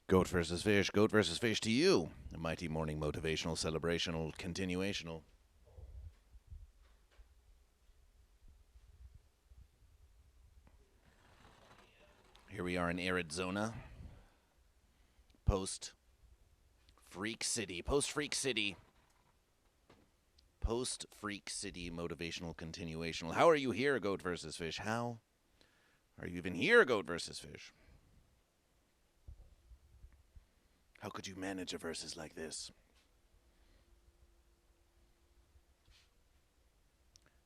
Goat versus Fish, Goat versus Fish to you. A mighty morning motivational, celebrational, continuational. Here we are in Arizona. Post-Freak City. Post-Freak City motivational, continuational. How are you here, Goat versus Fish? How are you even here, Goat versus Fish? How could you manage a versus like this?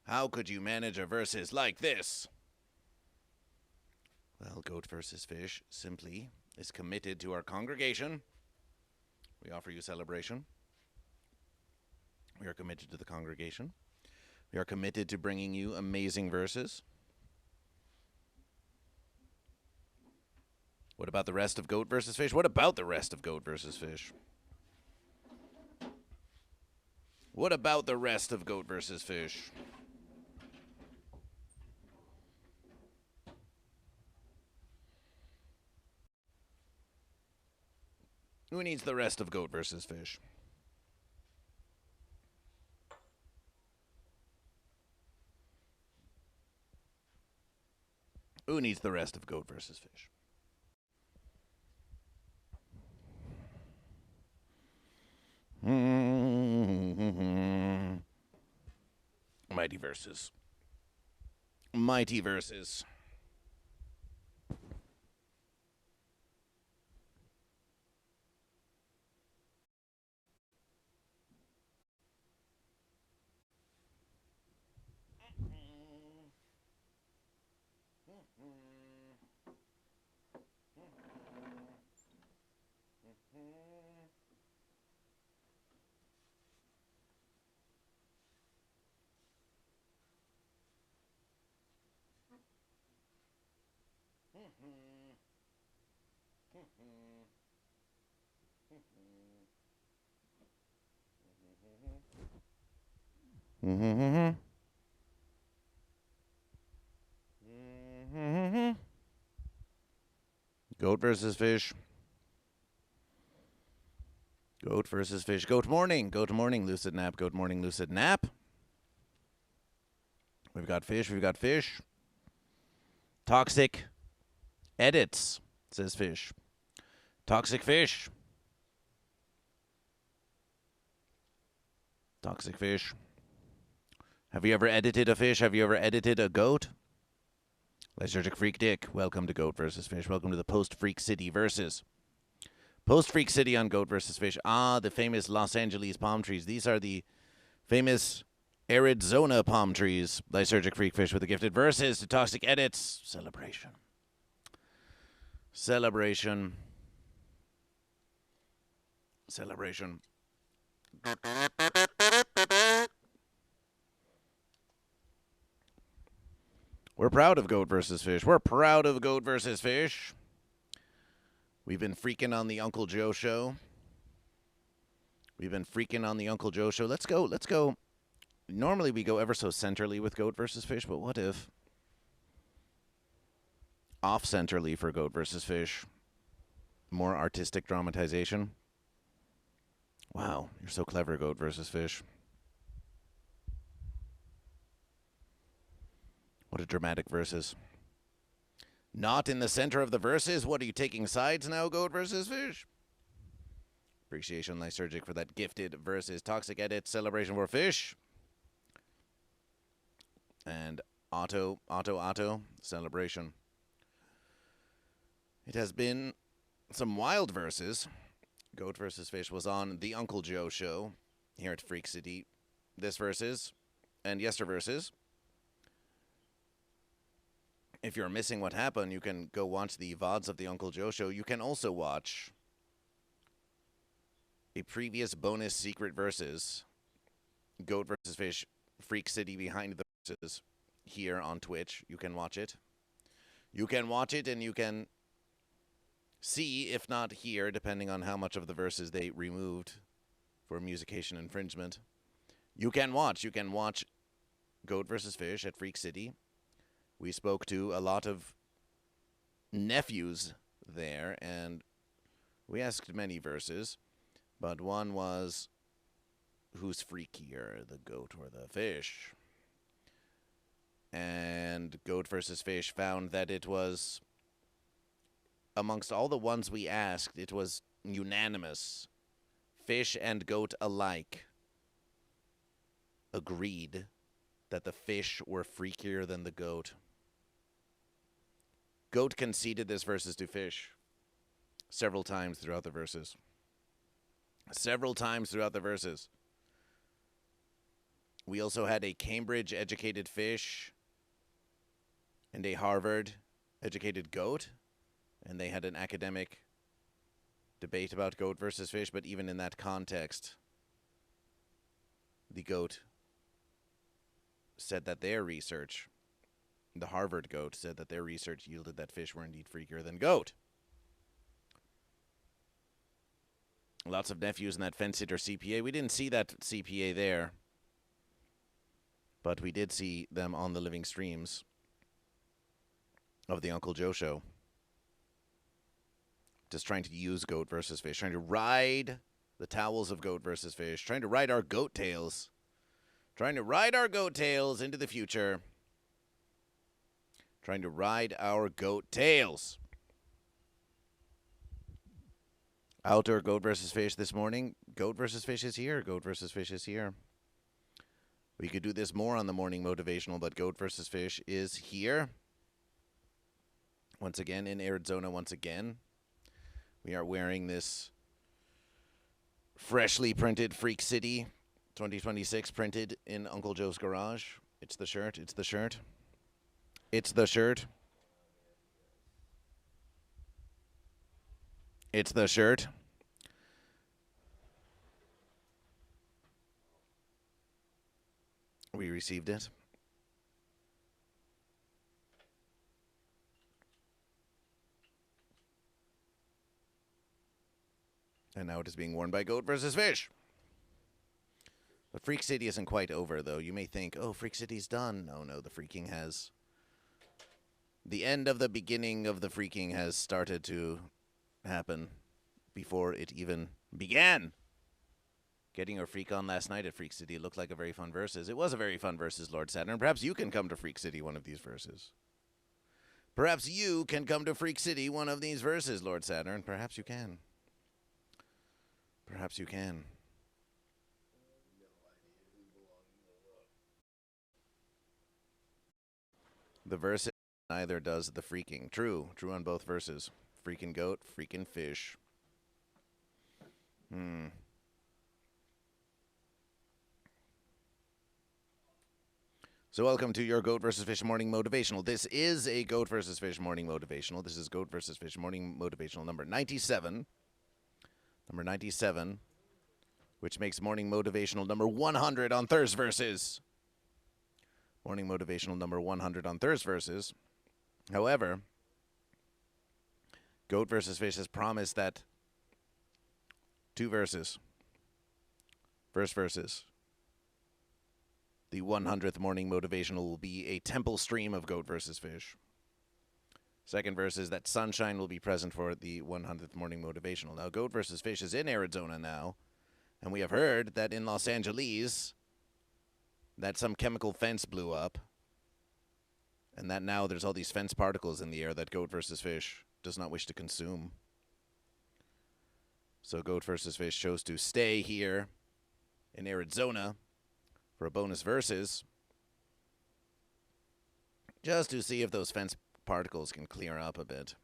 How could you manage a versus like this? Well, Goat versus Fish simply is committed to our congregation. We offer you celebration. We are committed to the congregation. We are committed to bringing you amazing verses. What about the rest of Goat versus Fish? What about the rest of Goat versus Fish? What about the rest of Goat versus Fish? Who needs the rest of Goat versus Fish? Who needs the rest of Goat versus Fish? Mighty verses. Mighty verses. Goat versus Fish. Goat versus Fish. Goat morning. Goat morning, lucid nap. Goat morning, lucid nap. We've got Fish. We've got Fish. Toxic edits, says Fish. Toxic Fish. Toxic Fish. Have you ever edited a fish? Have you ever edited a goat? Lysergic Freak Dick. Welcome to Goat versus Fish. Welcome to the Post-Freak City versus. Post-Freak City on Goat versus Fish. Ah, the famous Los Angeles palm trees. These are the famous Arizona palm trees. Lysergic Freak Fish with the gifted verses to Toxic Edits. Celebration. Celebration. Celebration. We're proud of Goat versus Fish. We're proud of Goat versus Fish. We've been freaking on the Uncle Joe show. We've been freaking on the Uncle Joe show. Let's go. Let's go. Normally we go ever so centrally with Goat versus Fish, but what if off-centrally for Goat versus Fish? More artistic dramatization. Wow, you're so clever, Goat versus Fish. What a dramatic versus. Not in the center of the verses? What, are you taking sides now, Goat versus Fish? Appreciation, Lysergic, for that gifted versus. Toxic Edit, celebration for Fish. And Otto, celebration. It has been some wild verses. Goat versus Fish was on The Uncle Joe Show here at Freak City. This versus and yester versus. If you're missing what happened, you can go watch the VODs of The Uncle Joe Show. You can also watch a previous bonus secret versus Goat versus Fish, Freak City behind the verses here on Twitch. You can watch it. You can watch it and you can see, if not hear, depending on how much of the verses they removed for musication infringement. You can watch Goat versus Fish at Freak City. We spoke to a lot of nephews there, and We asked many verses, but one was, who's freakier, the goat or the fish? And Goat vs. Fish found that it was, amongst all the ones we asked, it was unanimous. Fish and goat alike agreed that the fish were freakier than the goat. Goat conceded this versus to fish several times throughout the verses. We also had a Cambridge-educated fish and a Harvard-educated goat, and they had an academic debate about goat versus fish, but even in that context, the goat said that their research, the Harvard goat said that their research yielded that fish were indeed freakier than goat. Lots of nephews in that fence sitter CPA. We didn't see that CPA there, but we did see them on the living streams of the Uncle Joe Show. Just trying to use goat versus fish, trying to ride the towels of goat versus fish, trying to ride our goat tails, into the future, trying to ride our goat tails. Outdoor goat versus fish this morning. Goat versus fish is here. We could do this more on the morning motivational, but goat versus fish is here. Once again, in Arizona, we are wearing this freshly printed Freak City 2026 printed in Uncle Joe's garage. It's the shirt. We received it. And now it is being worn by Goat versus Fish. But Freak City isn't quite over, though. You may think, oh, Freak City's done. No, the freaking has... The end of the beginning of the freaking has started to happen before it even began. Getting your freak on last night at Freak City looked like a very fun versus. It was a very fun versus, Lord Saturn. Perhaps you can come to Freak City one of these verses. Perhaps you can come to Freak City one of these verses, Lord Saturn. Perhaps you can. The verse neither does the freaking. True on both verses. Freaking goat, freaking fish. So welcome to your Goat vs. Fish Morning Motivational. This is a Goat vs. Fish Morning Motivational. This is Goat vs. Fish Morning Motivational number 97. Number 97, which makes Morning Motivational number 100 on Thursday verses. Morning Motivational number 100 on Thursday verses. However, Goat vs. Fish has promised that 2 verses. First verses. The 100th Morning Motivational will be a temple stream of Goat vs. Fish. Second verse is that sunshine will be present for the 100th Morning Motivational. Now, Goat vs. Fish is in Arizona now, and we have heard that in Los Angeles that some chemical fence blew up, and that now there's all these fence particles in the air that Goat vs. Fish does not wish to consume. So Goat vs. Fish chose to stay here in Arizona for a bonus versus, just to see if those fence particles can clear up a bit.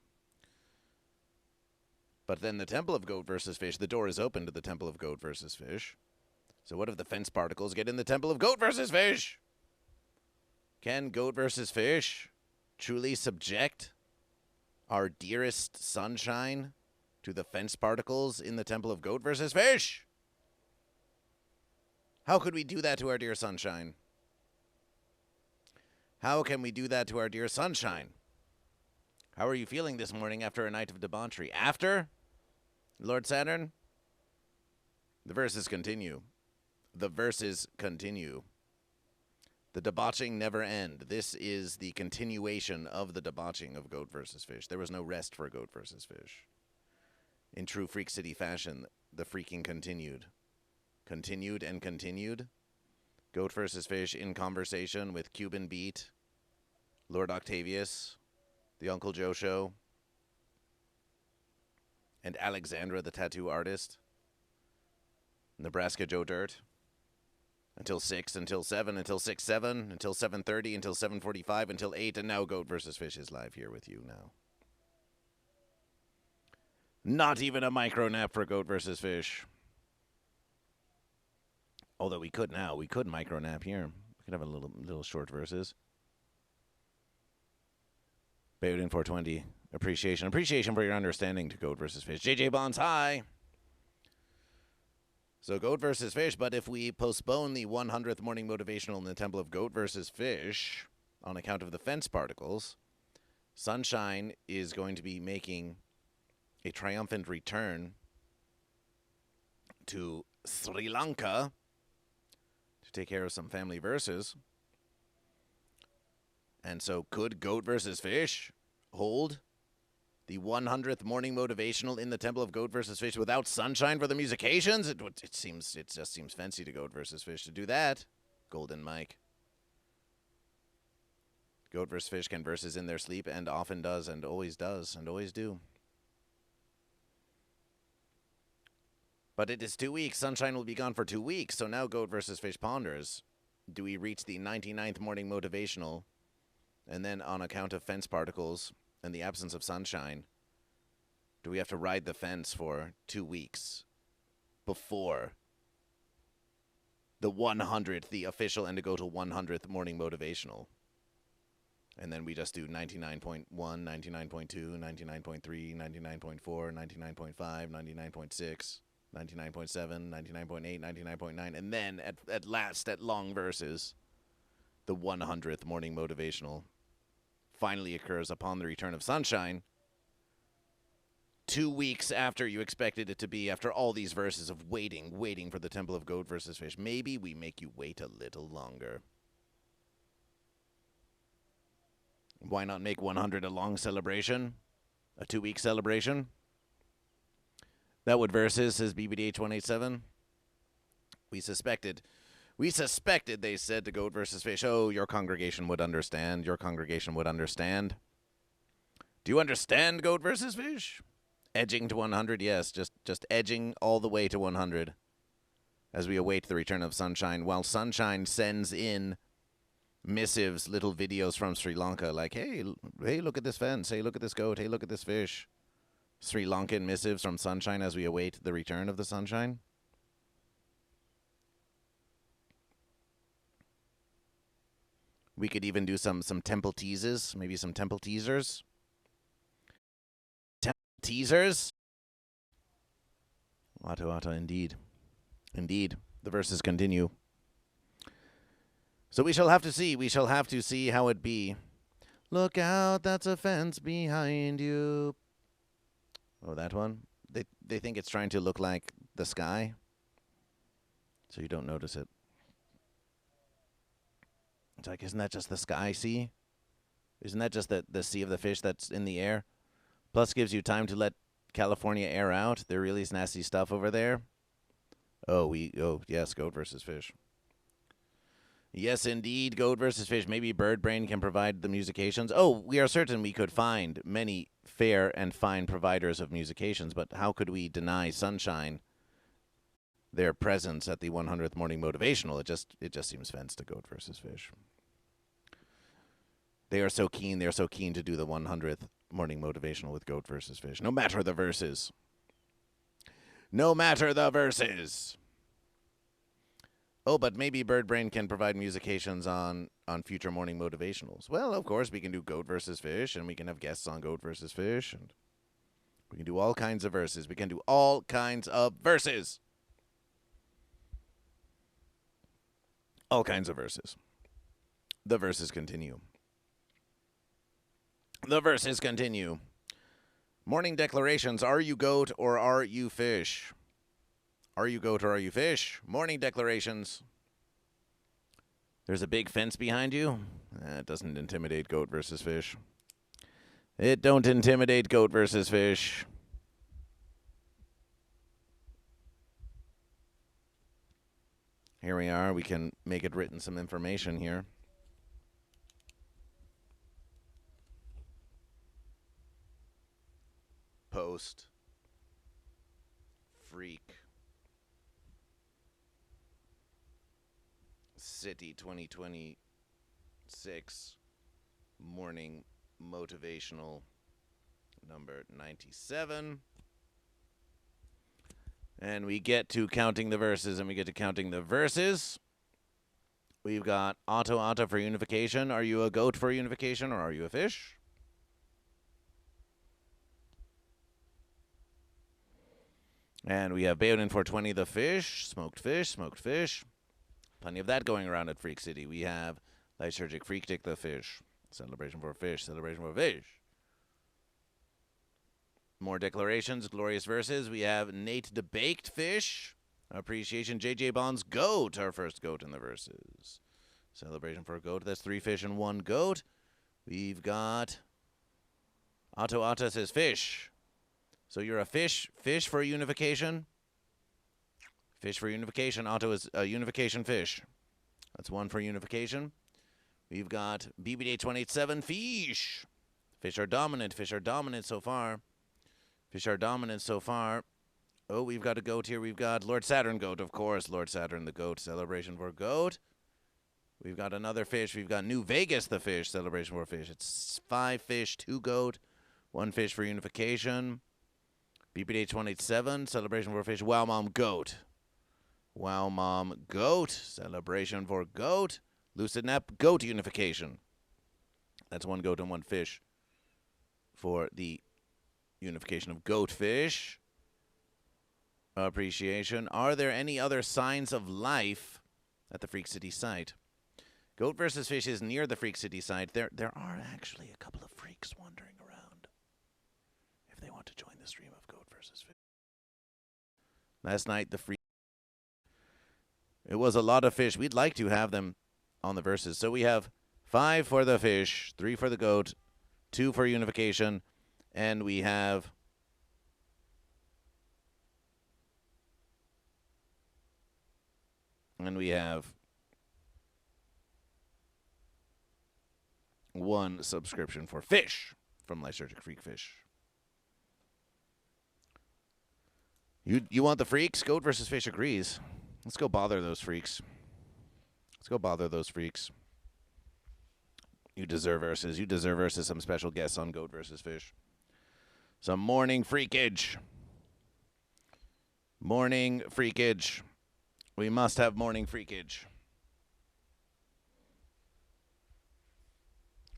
But then the Temple of Goat vs. Fish, the door is open to the Temple of Goat vs. Fish. So what if the fence particles get in the Temple of Goat vs. Fish? Can Goat vs. Fish truly subject our dearest sunshine to the fence particles in the Temple of Goat vs. Fish? How could we do that to our dear sunshine? How can we do that to our dear sunshine? How are you feeling this morning after a night of debauchery? After, Lord Saturn? The verses continue. The debauching never end. This is the continuation of the debauching of Goat vs. Fish. There was no rest for Goat vs. Fish. In true Freak City fashion, the freaking continued. Continued and continued. Goat versus Fish in conversation with Cuban Beat, Lord Octavius, The Uncle Joe Show, and Alexandra the tattoo artist, Nebraska Joe Dirt. Until 6, until 7, until 6, 7, until 7:30, until 7:45, until 8, and now Goat vs. Fish is live here with you now. Not even a micro nap for Goat vs. Fish. Although we could now. We could micro nap here. We could have a little short verses. Bayoudin 420. Appreciation for your understanding to Goat vs. Fish. JJ Bonds, hi. So Goat vs. Fish, but if we postpone the 100th morning motivational in the Temple of Goat vs. Fish on account of the fence particles, Sunshine is going to be making a triumphant return to Sri Lanka to take care of some family verses. And so could Goat vs. Fish hold the 100th morning motivational in the Temple of Goat vs. Fish without Sunshine for the musications? It just seems fancy to Goat vs. Fish to do that. Golden Mike. Goat vs. Fish can verses in their sleep and often does and always do. But it is 2 weeks. Sunshine will be gone for 2 weeks. So now Goat vs. Fish ponders. Do we reach the 99th morning motivational? And then on account of fence particles and the absence of Sunshine, do we have to ride the fence for 2 weeks before the 100th, the official Indigo 100th morning motivational? And then we just do 99.1, 99.2, 99.3, 99.4, 99.5, 99.6, 99.7, 99.8, 99.9, and then at last, at long verses, the 100th morning motivational finally occurs upon the return of Sunshine. 2 weeks after you expected it to be, after all these verses of waiting for the Temple of Goat vs. Fish. Maybe we make you wait a little longer. Why not make 100 a long celebration? A 2-week celebration? That would versus, says BBDH187. We suspected, they said, to Goat vs. Fish. Oh, your congregation would understand. Your congregation would understand. Do you understand, Goat vs. Fish? Edging to 100, yes. Just edging all the way to 100 as we await the return of Sunshine, while Sunshine sends in missives, little videos from Sri Lanka, like, hey, look at this fence. Hey, look at this goat. Hey, look at this fish. Sri Lankan missives from Sunshine as we await the return of the Sunshine. We could even do some temple teases, maybe some temple teasers. Temple teasers? Wata, indeed. Indeed. The verses continue. So we shall have to see. We shall have to see how it be. Look out, that's a fence behind you. Oh, that one? They think it's trying to look like the sky, so you don't notice it. It's like, isn't that just the sky sea? Isn't that just the sea of the fish that's in the air? Plus gives you time to let California air out. There really is nasty stuff over there. Oh, yes, Goat vs. Fish. Yes, indeed, Goat vs. Fish. Maybe Bird Brain can provide the musications. Oh, we are certain we could find many fair and fine providers of musications, but how could we deny Sunshine their presence at the 100th morning motivational? It just seems fence to Goat vs. Fish. They are so keen. They're so keen to do the 100th morning motivational with Goat vs. Fish. No matter the verses. No matter the verses. Oh, but maybe Bird Brain can provide musications on future morning motivationals. Well, of course, we can do Goat vs. Fish, and we can have guests on Goat vs. Fish, and we can do all kinds of verses. We can do all kinds of verses. All kinds of verses. The verses continue. The verses continue. Morning declarations. Are you goat or are you fish? Are you goat or are you fish? Morning declarations. There's a big fence behind you. It doesn't intimidate Goat vs. Fish. It don't intimidate Goat vs. Fish. Here we are. We can make it written some information here. Post. Freak. City 2026. Morning motivational number 97. And we get to counting the verses, and we get to counting the verses. We've got Otto for unification. Are you a goat for unification, or are you a fish? And we have Bayonin for 20, the fish. Smoked fish, smoked fish. Plenty of that going around at Freak City. We have Lysergic Freak Dick, the fish. Celebration for fish, celebration for fish. More declarations, glorious verses. We have Nate the Baked Fish. Appreciation, JJ Bond's goat, our first goat in the verses. Celebration for a goat. That's 3 fish and 1 goat. We've got Otto says fish. So you're a fish for unification. Fish for unification. Otto is a unification fish. That's 1 for unification. We've got BBD827 fish. Fish are dominant. Fish are dominant so far. Fish are dominant so far. Oh, we've got a goat here. We've got Lord Saturn goat, of course. Lord Saturn the goat. Celebration for goat. We've got another fish. We've got New Vegas the fish. Celebration for fish. It's 5 fish, 2 goat, 1 fish for unification. BBD827. Celebration for fish. Wow Mom goat. Wow Mom goat. Celebration for goat. Lucid Nap goat unification. That's 1 goat and 1 fish for the unification of GoatVsFish. Appreciation. Are there any other signs of life at the Freak City site? GoatVsFish is near the Freak City site. There are actually a couple of freaks wandering around if they want to join the stream of GoatVsFish. Last night, it was a lot of fish. We'd like to have them on the verses. So we have 5 for the fish, 3 for the goat, 2 for unification, and we have one subscription for fish from Lysergic Freak Fish. You want the freaks? GoatVsFish agrees. Let's go bother those freaks. You deserve verses. You deserve verses. Some special guests on GoatVsFish. Some morning freakage. Morning freakage. We must have morning freakage.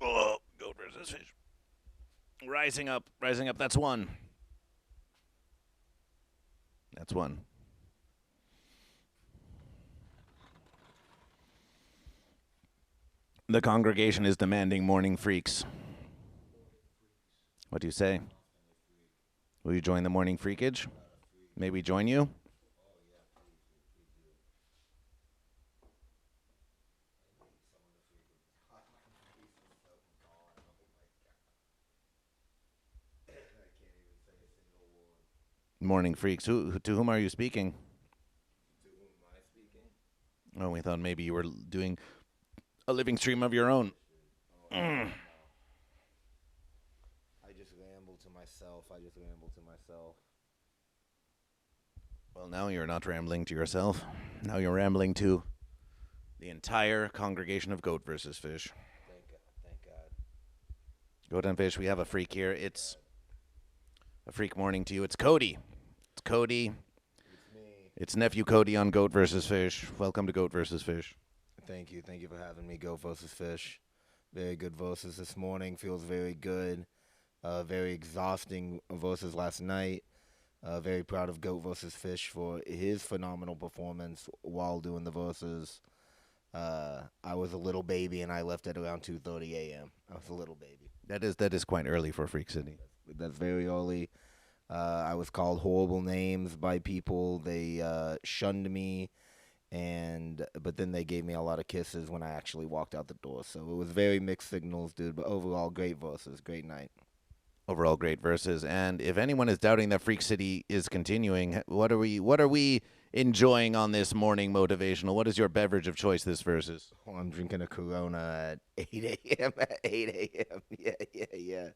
Oh, GoatVsFish. Rising up. That's 1. That's 1. The congregation is demanding morning freaks. What do you say? Will you join the morning freakage? May we join you? Morning freaks. To whom are you speaking? To whom am I speaking? Oh, we thought maybe you were doing a living stream of your own. I just ramble to myself. Well, now you're not rambling to yourself. Now you're rambling to the entire congregation of GoatVsFish. Thank God. Goat and Fish, we have a freak here. It's a freak morning to you. It's Cody. It's Cody. It's me. It's Nephew Cody on GoatVsFish. Welcome to GoatVsFish. Thank you for having me. GoatVsFish. Very good verses this morning. Feels very good. Very exhausting verses last night. Very proud of GoatVsFish for his phenomenal performance while doing the verses. I was a little baby and I left at around 2:30 a.m. I was a little baby. That is quite early for Freak City. That's very early. I was called horrible names by people. They shunned me, but then they gave me a lot of kisses when I actually walked out the door. So it was very mixed signals, dude. But overall, great verses, great night. Overall, great verses. And if anyone is doubting that Freak City is continuing, what are we enjoying on this morning motivational? What is your beverage of choice this versus? Oh, I'm drinking a Corona at 8 a.m. At 8 a.m. Yeah.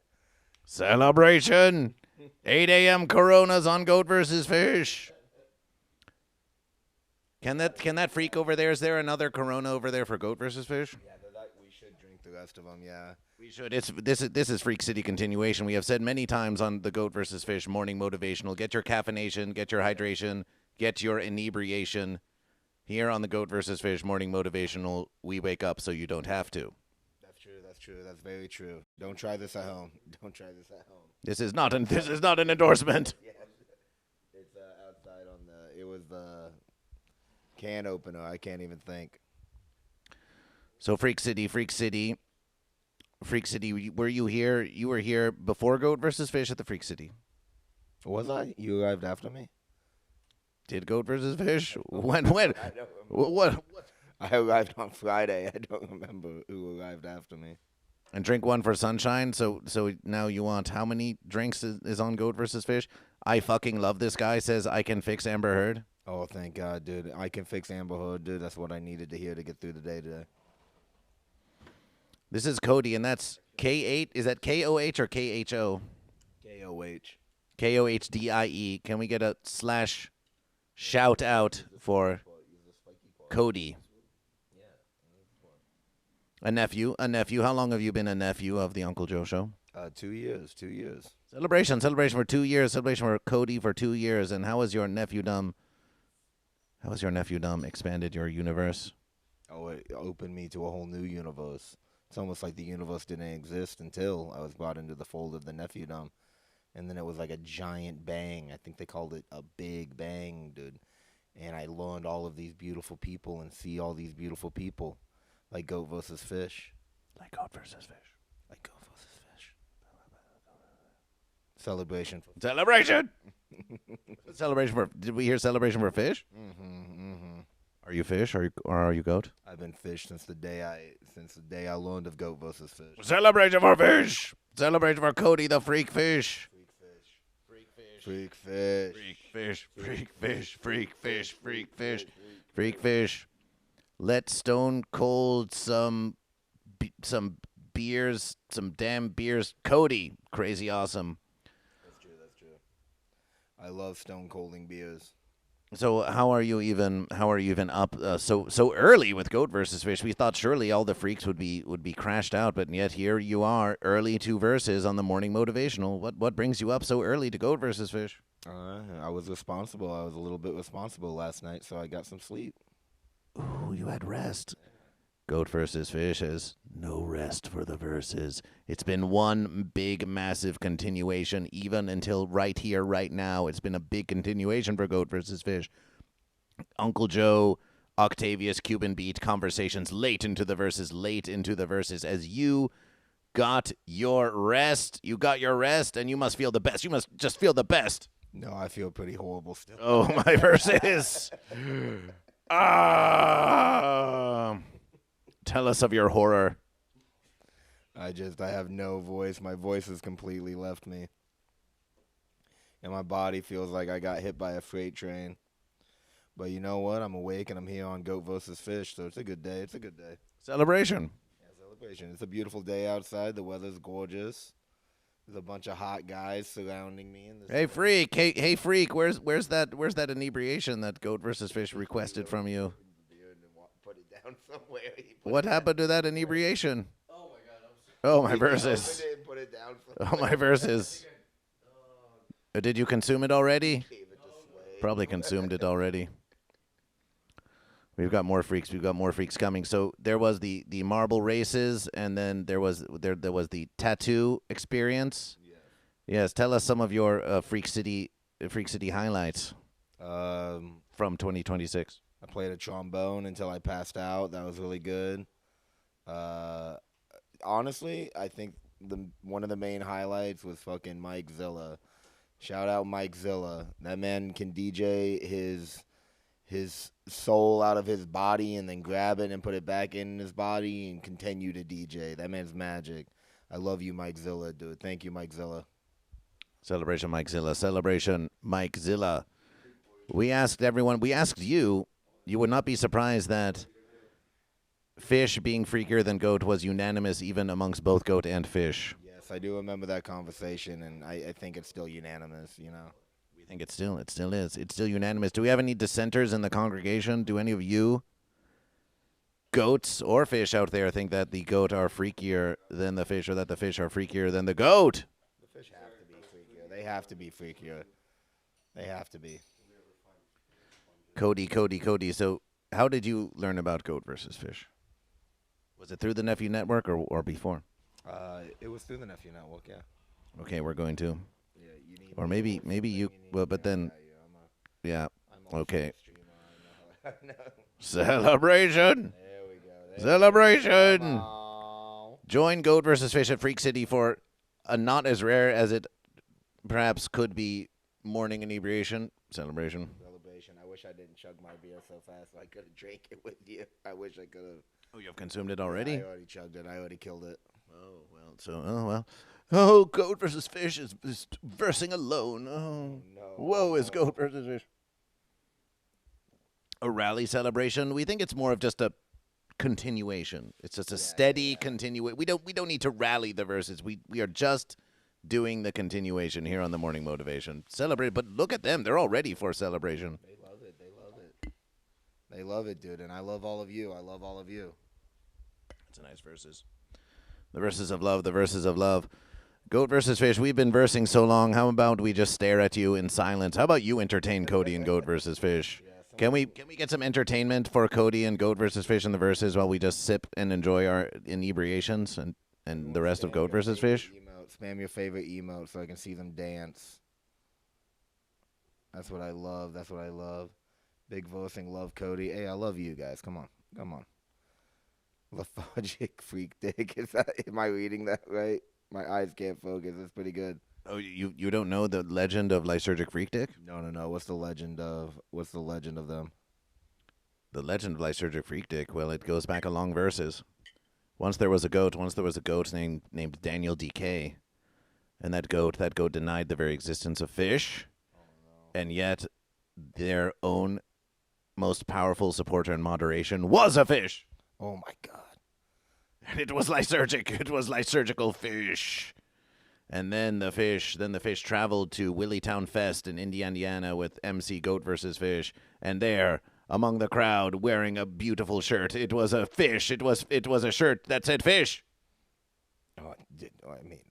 Celebration! 8 a.m. Coronas on Goat versus Fish. Can that freak over there? Is there another Corona over there for Goat versus Fish? Yeah, we should drink the rest of them. Yeah. We should. This is Freak City Continuation. We have said many times on the Goat versus Fish morning motivational. Get your caffeination, get your hydration, get your inebriation. Here on the Goat versus Fish morning motivational, we wake up so you don't have to. That's true. That's very true. Don't try this at home. This is not an endorsement. Yeah. It's outside on it was the can opener. I can't even think. So Freak City, were you here? You were here before Goat versus Fish at the Freak City. Was I? You arrived after me? Did Goat versus Fish? When? I don't What? I arrived on Friday. I don't remember who arrived after me. And drink one for Sunshine. So now you want how many drinks is on Goat versus Fish? I fucking love this guy. Says I can fix Amber Heard. Oh, thank God, dude. I can fix Amber Heard, dude. That's what I needed to hear to get through the day today. This is Cody, and that's K8. Is that KOH or KHO? KOH. KOHDIE. Can we get a slash shout out for Cody? A nephew. How long have you been a nephew of the Uncle Joe Show? 2 years. Celebration for 2 years. Celebration for Cody for 2 years. And how has your nephew-dom expanded your universe? Oh, it opened me to a whole new universe. It's almost like the universe didn't exist until I was brought into the fold of the nephew-dom. And then it was like a giant bang. I think they called it a big bang, dude. And I learned all of these beautiful people and see all these beautiful people. Like Goat versus Fish. Like Goat versus Fish. Celebration. Celebration for. Did we hear celebration for fish? Mm-hmm. Are you fish? Or are you goat? I've been fish since the day I learned of Goat versus Fish. Celebration for fish. Celebration for Cody the freak fish. Freak fish. Let Stone Cold some beers, some damn beers. Cody, crazy awesome. That's true. I love stone colding beers. So how are you even up so early with Goat versus Fish? We thought surely all the freaks would be crashed out, but yet here you are, early to verses on the morning motivational. What brings you up so early to Goat versus Fish? I was responsible. I was a little bit responsible last night, so I got some sleep. Ooh, you had rest. Goat versus Fish has no rest for the verses. It's been one big, massive continuation, even until right here, right now. It's been a big continuation for Goat versus Fish. Uncle Joe, Octavius, Cuban Beat, conversations late into the verses, as you got your rest. You got your rest, and you must feel the best. You must just feel the best. No, I feel pretty horrible still. Oh, my verses. Tell us of your horror. I have no voice. My voice has completely left me. And my body feels like I got hit by a freight train. But you know what? I'm awake and I'm here on Goat versus Fish, so it's a good day. Celebration. Yeah, celebration. It's a beautiful day outside. The weather's gorgeous. There's a bunch of hot guys surrounding me. Hey, freak. Hey, freak. Where's that inebriation that Goat versus Fish requested from you? Put it down somewhere. What happened to that inebriation? Oh my God! Oh my verses. Put it down Oh my verses. Did you consume it already? Probably consumed it already. We've got more freaks. Coming. So there was the marble races, and then there was the tattoo experience. Yes. Tell us some of your Freak City highlights from 2026. I played a trombone until I passed out. That was really good. Honestly, I think one of the main highlights was fucking Mike Zilla. Shout out Mike Zilla. That man can DJ his soul out of his body and then grab it and put it back in his body and continue to DJ. That man's magic. I love you, Mike Zilla, dude. Thank you, Mike Zilla. Celebration Mike Zilla. We asked everyone. We asked you. You would not be surprised that fish being freakier than goat was unanimous even amongst both goat and fish. Yes, I do remember that conversation, and I think it's still unanimous, you know. We think it still is. It's still unanimous. Do we have any dissenters in the congregation? Do any of you goats or fish out there think that the goat are freakier than the fish, or that the fish are freakier than the goat? The fish have to be freakier. They have to be freakier. They have to be. Cody. So how did you learn about goat versus fish? Was it through the Nephew Network or before? It was through the Nephew Network, yeah. Okay, we're going to. Yeah, you need Or maybe you. Well, but then, yeah. Okay. Celebration. There we go. Celebration. Join Goat versus Fish at Freak City for a not as rare as it perhaps could be morning inebriation celebration. I wish I didn't chug my beer so fast so I could have drank it with you. I wish I could have. Oh, you have consumed it already? I already chugged it. I already killed it. Oh, Goat versus Fish is versing alone. Oh, no. Whoa, is Goat versus Fish. A rally celebration? We think it's more of just a continuation. It's just a steady continuation. We don't need to rally the verses. We are just doing the continuation here on the Morning Motivation. Celebrate, but look at them. They're all ready for celebration. They love it. They love it, dude. And I love all of you. I love all of you. It's a nice verses. The verses of love, the verses of love. Goat versus Fish, we've been versing so long. How about we just stare at you in silence? How about you entertain Cody and Goat versus Fish? Can we get some entertainment for Cody and Goat versus Fish in the verses while we just sip and enjoy our inebriations and the rest of Goat versus Fish? Spam your favorite emote so I can see them dance. That's what I love. That's what I love. Big voicing, love Cody. Hey, I love you guys. Come on. Lethargic freak dick. Am I reading that right? My eyes can't focus. That's pretty good. Oh, you don't know the legend of Lysergic Freak Dick? No. What's the legend of them? The legend of Lysergic Freak Dick. Well, it goes back along verses. Once there was a goat named Daniel DK, and that goat denied the very existence of fish, and yet their own most powerful supporter in moderation was a fish. Oh my God! And it was lysergic. It was lysergical fish. And then the fish traveled to Willytown Fest in Indiana with MC Goat versus Fish, and there, among the crowd, wearing a beautiful shirt, it was a fish. It was a shirt that said fish.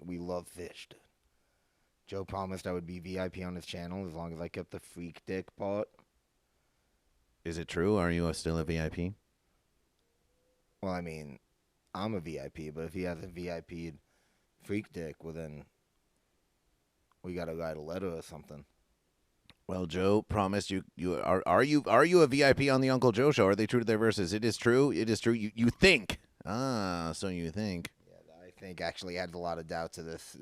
We love fish, dude. Joe promised I would be VIP on his channel as long as I kept the freak dick part. Is it true? Are you still a VIP? Well, I mean, I'm a VIP, but if he has a VIP'd freak dick, well then we gotta write a letter or something. Well, Joe promised you are you a VIP on the Uncle Joe Show? Are they true to their verses? It is true. It is true. You think. So you think. Yeah, I think actually adds a lot of doubt to this.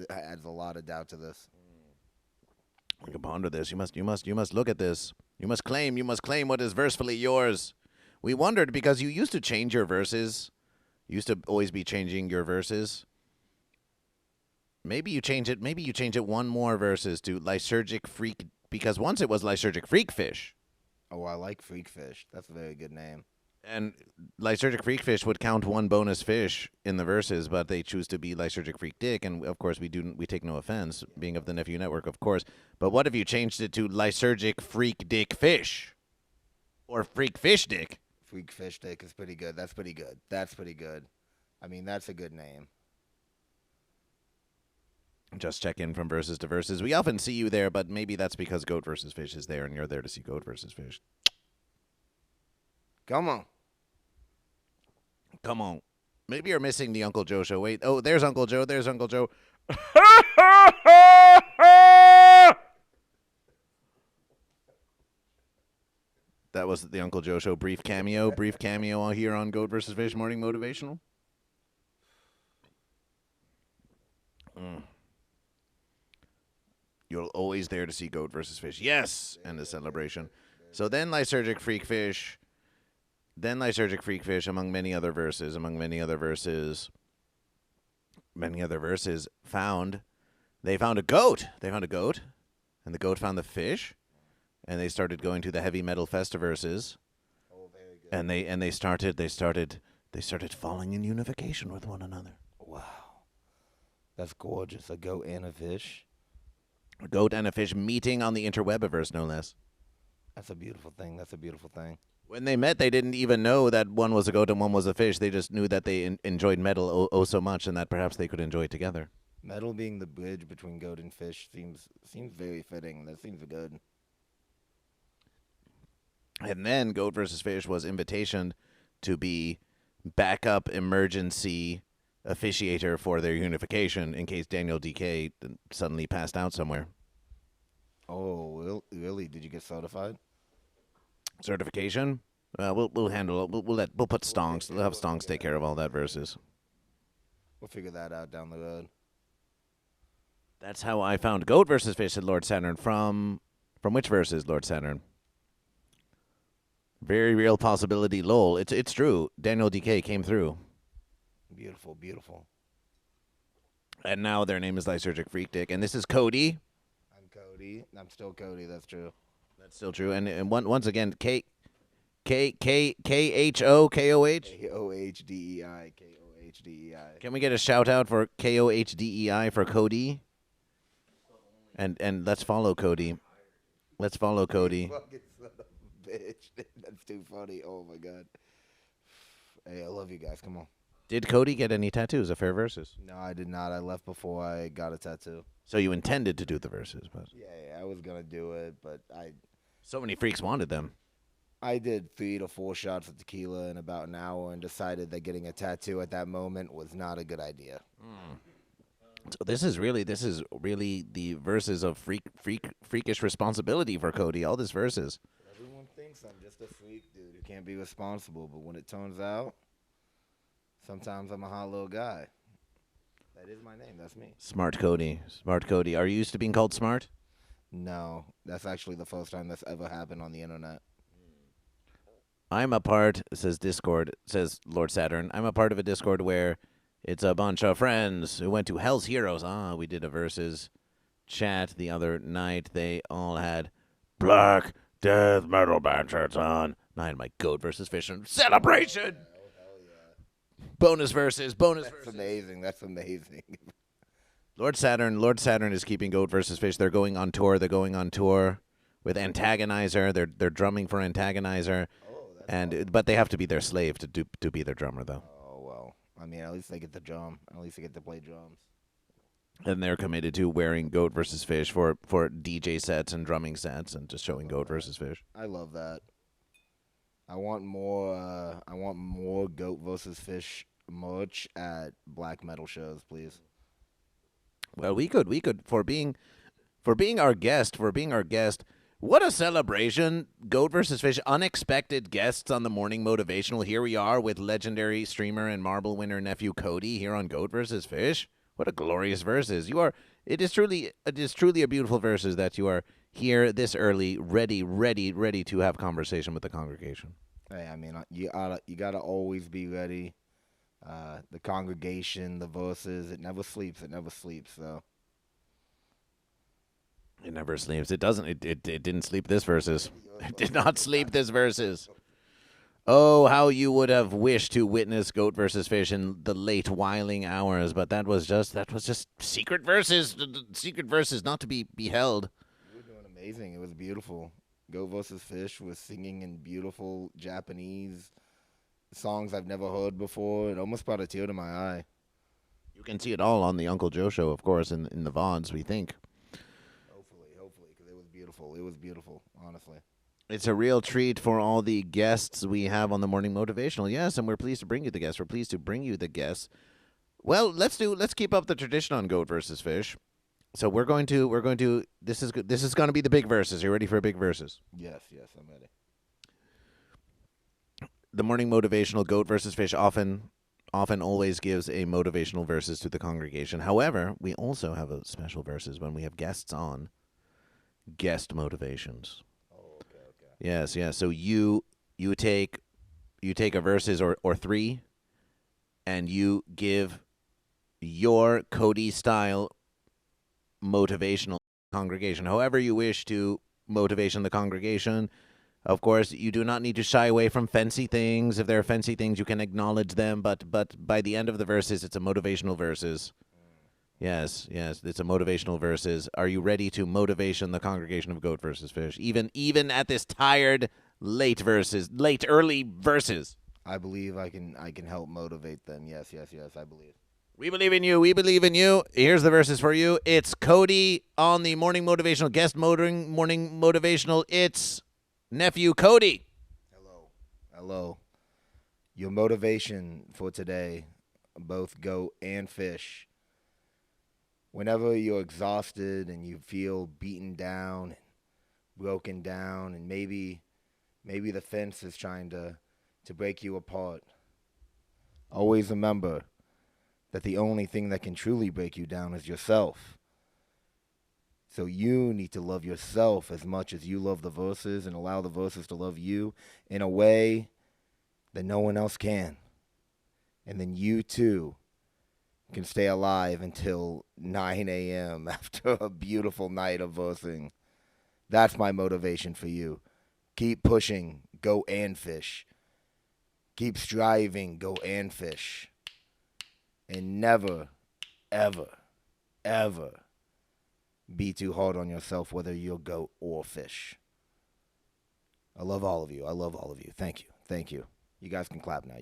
We can ponder this. You must look at this. You must claim what is versefully yours. We wondered because you used to change your verses. You used to always be changing your verses. Maybe you change it one more verses to Lysergic Freak, because once it was Lysergic Freak Fish. Oh, I like Freak Fish. That's a very good name. And Lysergic Freak Fish would count one bonus fish in the verses, but they choose to be Lysergic Freak Dick, and of course we take no offense, being of the Nephew Network, of course. But what if you changed it to Lysergic Freak Dick Fish? Or Freak Fish Dick? Freak Fish Dick is pretty good. That's pretty good. I mean, that's a good name. Just check in from verses to verses. We often see you there, but maybe that's because Goat versus Fish is there, and you're there to see Goat versus Fish. Come on. Maybe you're missing the Uncle Joe Show. Wait. Oh, there's Uncle Joe. That was the Uncle Joe Show. Brief cameo here on Goat versus Fish Morning Motivational. You're always there to see Goat versus Fish. Yes, and the celebration. So then Lysergic Freak Fish. Among many other verses, found a goat. And the goat found the fish. and they started going to the heavy metal festiverses, Oh, very good. and they started falling in unification with one another. Wow. That's gorgeous. A goat and a fish. A goat and a fish meeting on the interwebiverse, no less. That's a beautiful thing. That's a beautiful thing. When they met, they didn't even know that one was a goat and one was a fish. They just knew that they enjoyed metal so much, and that perhaps they could enjoy it together. Metal being the bridge between goat and fish seems very fitting. That seems good. And then Goat versus Fish was invitation to be backup emergency officiator for their unification in case Daniel DK suddenly passed out somewhere. Oh, really? Did you get certified? Certification? We'll handle it. We'll put Stonks. We'll have Stonks take care of all that verses. We'll figure that out down the road. That's how I found Goat versus Fish, said Lord Saturn. From which verses, Lord Saturn? Very real possibility, lol. It's true. Daniel DK came through. Beautiful, beautiful. And now their name is Lysergic Freak Dick. And this is Cody. I'm Cody. I'm still Cody. That's true. That's still true. And once again, KHO KOH. KOHDEI. KOHDEI. Can we get a shout out for KOHDEI for Cody? And let's follow Cody. Let's follow Cody. Fucking son of a bitch. That's too funny. Oh my god. Hey, I love you guys. Come on. Did Cody get any tattoos of fair verses? No, I did not. I left before I got a tattoo. So you intended to do the verses, but Yeah, I was gonna do it, but so many freaks wanted them. I did 3 to 4 shots of tequila in about an hour and decided that getting a tattoo at that moment was not a good idea. So this is really the verses of freakish responsibility for Cody. All this verses. Everyone thinks I'm just a freak, dude, who can't be responsible, but when it turns out, sometimes I'm a hot little guy. That is my name. That's me. Smart Cody. Smart Cody. Are you used to being called smart? No, that's actually the first time that's ever happened on the internet. I'm a part, says Discord, says Lord Saturn. I'm a part of a Discord where it's a bunch of friends who went to Hell's Heroes. We did a versus chat the other night. They all had black death metal band shirts on. I had my Goat versus Fish celebration. Bonus verses. That's amazing. That's amazing. Lord Saturn is keeping Goat versus Fish. They're going on tour. They're going on tour with Antagonizer. They're drumming for Antagonizer, but they have to be their slave to be their drummer though. Oh well, I mean, at least they get the drum. At least they get to play drums. And they're committed to wearing Goat versus Fish for DJ sets and drumming sets and just showing Goat versus Fish. I love that. I want more. I want more Goat versus Fish merch at black metal shows, please. Well, we could for being our guest. What a celebration! Goat versus Fish, unexpected guests on the morning motivational. Here we are with legendary streamer and marble winner Nephew Cody here on Goat versus Fish. What a glorious verses! It is truly a beautiful verses that you are here this early, ready to have conversation with the congregation. Hey, I mean, you gotta always be ready. The congregation, the verses, it never sleeps. So It never sleeps. It doesn't. It didn't sleep this verses. It did not sleep this verses. Oh, how you would have wished to witness Goat versus Fish in the late whiling hours, but that was just secret verses not to be beheld. you were doing amazing. It was beautiful. Goat versus Fish was singing in beautiful Japanese songs I've never heard before. It almost brought a tear to my eye. You can see it all on the Uncle Joe Show, of course, in the VODs, we think. Hopefully, because it was beautiful. It was beautiful, honestly. It's a real treat for all the guests we have on the Morning Motivational. Yes, and we're pleased to bring you the guests. We're pleased to bring you the guests. Well, let's keep up the tradition on Goat versus Fish. So we're going to this is going to be the big verses. You ready for big verses? Yes, I'm ready. The Morning Motivational Goat versus Fish often always gives a motivational verses to the congregation. However, we also have a special verses when we have guests on. Guest motivations. Oh, okay. Yes. So you take a verses or 3, and you give your Cody style motivational congregation, however you wish to motivation the congregation. Of course, you do not need to shy away from fancy things. If there are fancy things, you can acknowledge them. But by the end of the verses, it's a motivational verses. Yes, it's a motivational verses. Are you ready to motivation the congregation of Goat versus Fish? Even at this tired, early verses. I believe I can help motivate them. Yes, I believe. We believe in you. We believe in you. Here's the verses for you. It's Cody on the morning motivational, guest morning motivational. It's Nephew Cody. Hello. Your motivation for today, both goat and fish. Whenever you're exhausted and you feel beaten down and broken down, and maybe the fence is trying to break you apart, always remember that the only thing that can truly break you down is yourself. So you need to love yourself as much as you love the verses, and allow the verses to love you in a way that no one else can. And then you too can stay alive until 9 a.m. after a beautiful night of versing. That's my motivation for you. Keep pushing, go and fish. Keep striving, go and fish. And never, ever, ever be too hard on yourself, whether you're goat or fish. I love all of you. Thank you. You guys can clap now.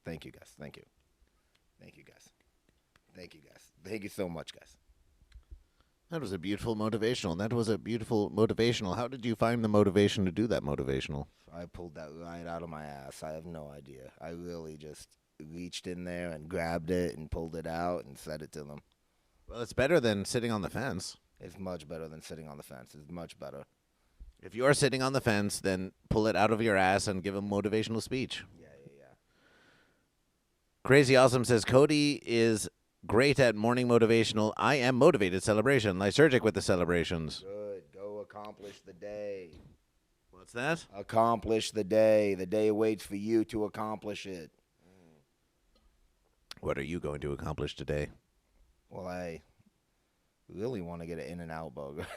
Thank you, guys. Thank you so much, guys. That was a beautiful motivational. How did you find the motivation to do that motivational? I pulled that right out of my ass. I have no idea. I really just reached in there and grabbed it and pulled it out and said it to them. Well, it's better than sitting on the fence. It's much better than sitting on the fence. It's much better. If you are sitting on the fence, then pull it out of your ass and give a motivational speech. Yeah. Crazy Awesome says, Cody is great at morning motivational. I am motivated celebration. Lysergic with the celebrations. Good. Go accomplish the day. What's that? Accomplish the day. The day waits for you to accomplish it. What are you going to accomplish today? Well, I really want to get an In-N-Out burger.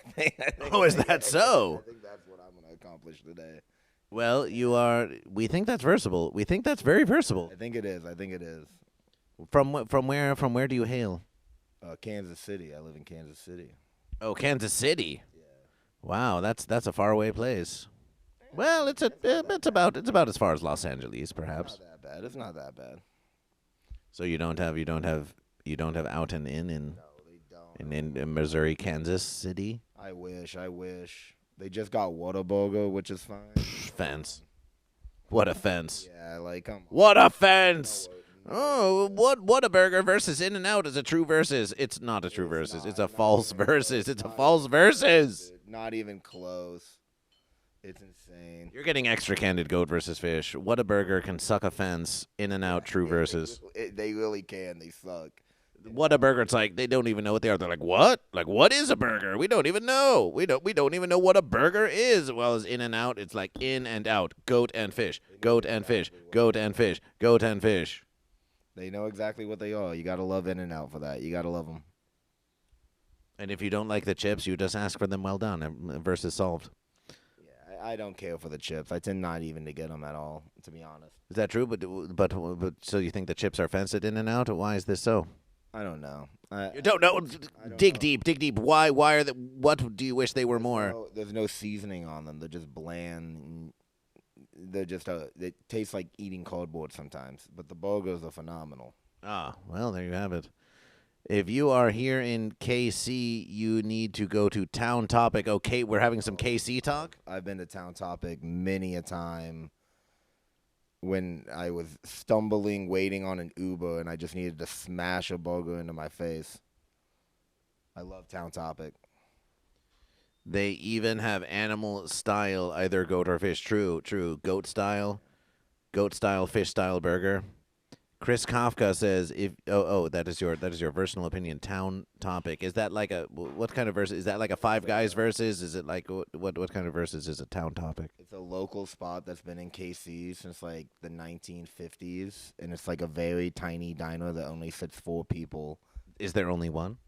Oh, is that so? I think that's what I'm going to accomplish today. Well, we think that's versatile. We think that's very versatile. I think it is. From where do you hail? Kansas City. I live in Kansas City. Oh, Kansas City. Yeah. Wow, that's a faraway place. Well, it's about as far as Los Angeles, perhaps. It's not that bad. So you don't have out and in No, they don't. in Missouri, Kansas City. I wish. They just got Whataburger, which is fine. Fence. What a fence. Yeah, like come on. What a fence. Oh, what a burger versus In-N-Out is a true versus. It's not a true versus. It's a false versus. It's a false versus. Not even close. It's insane. You're getting extra candid, Goat versus Fish. What a burger can suck a fence. In-N-Out true versus. They really can. They suck. What a burger. It's like they don't even know what they are. They're like, what? Like, what is a burger? We don't even know. We don't even know what a burger is. Well, as In-N-Out, it's like in and out. Goat and fish. Goat and fish. Goat and fish. Goat and fish. They know exactly what they are. You got to love In-N-Out for that. You got to love them. And if you don't like the chips, you just ask for them well done. Versus solved. Yeah, I don't care for the chips. I tend not even to get them at all, to be honest. Is that true? But so you think the chips are fenced In-N-Out? Why is this so? I don't know. You don't know. Dig know. deep. Why are they? What do you wish they were more? There's no seasoning on them. They're just bland. They're just they taste like eating cardboard sometimes. But the burgers are phenomenal. Ah, well, there you have it. If you are here in KC, you need to go to Town Topic. Okay, we're having some KC talk. I've been to Town Topic many a time. When I was stumbling, waiting on an Uber, and I just needed to smash a burger into my face. I love Town Topic. They even have animal style, either goat or fish. True. Goat style, fish style burger. Chris Kafka says, "If that is your personal opinion." Town Topic, is that like what kind of versus? Is that like a Five Guys versus? Is it like what kind of versus is a Town Topic? It's a local spot that's been in KC since like the 1950s, and it's like a very tiny diner that only sits 4 people. Is there only one?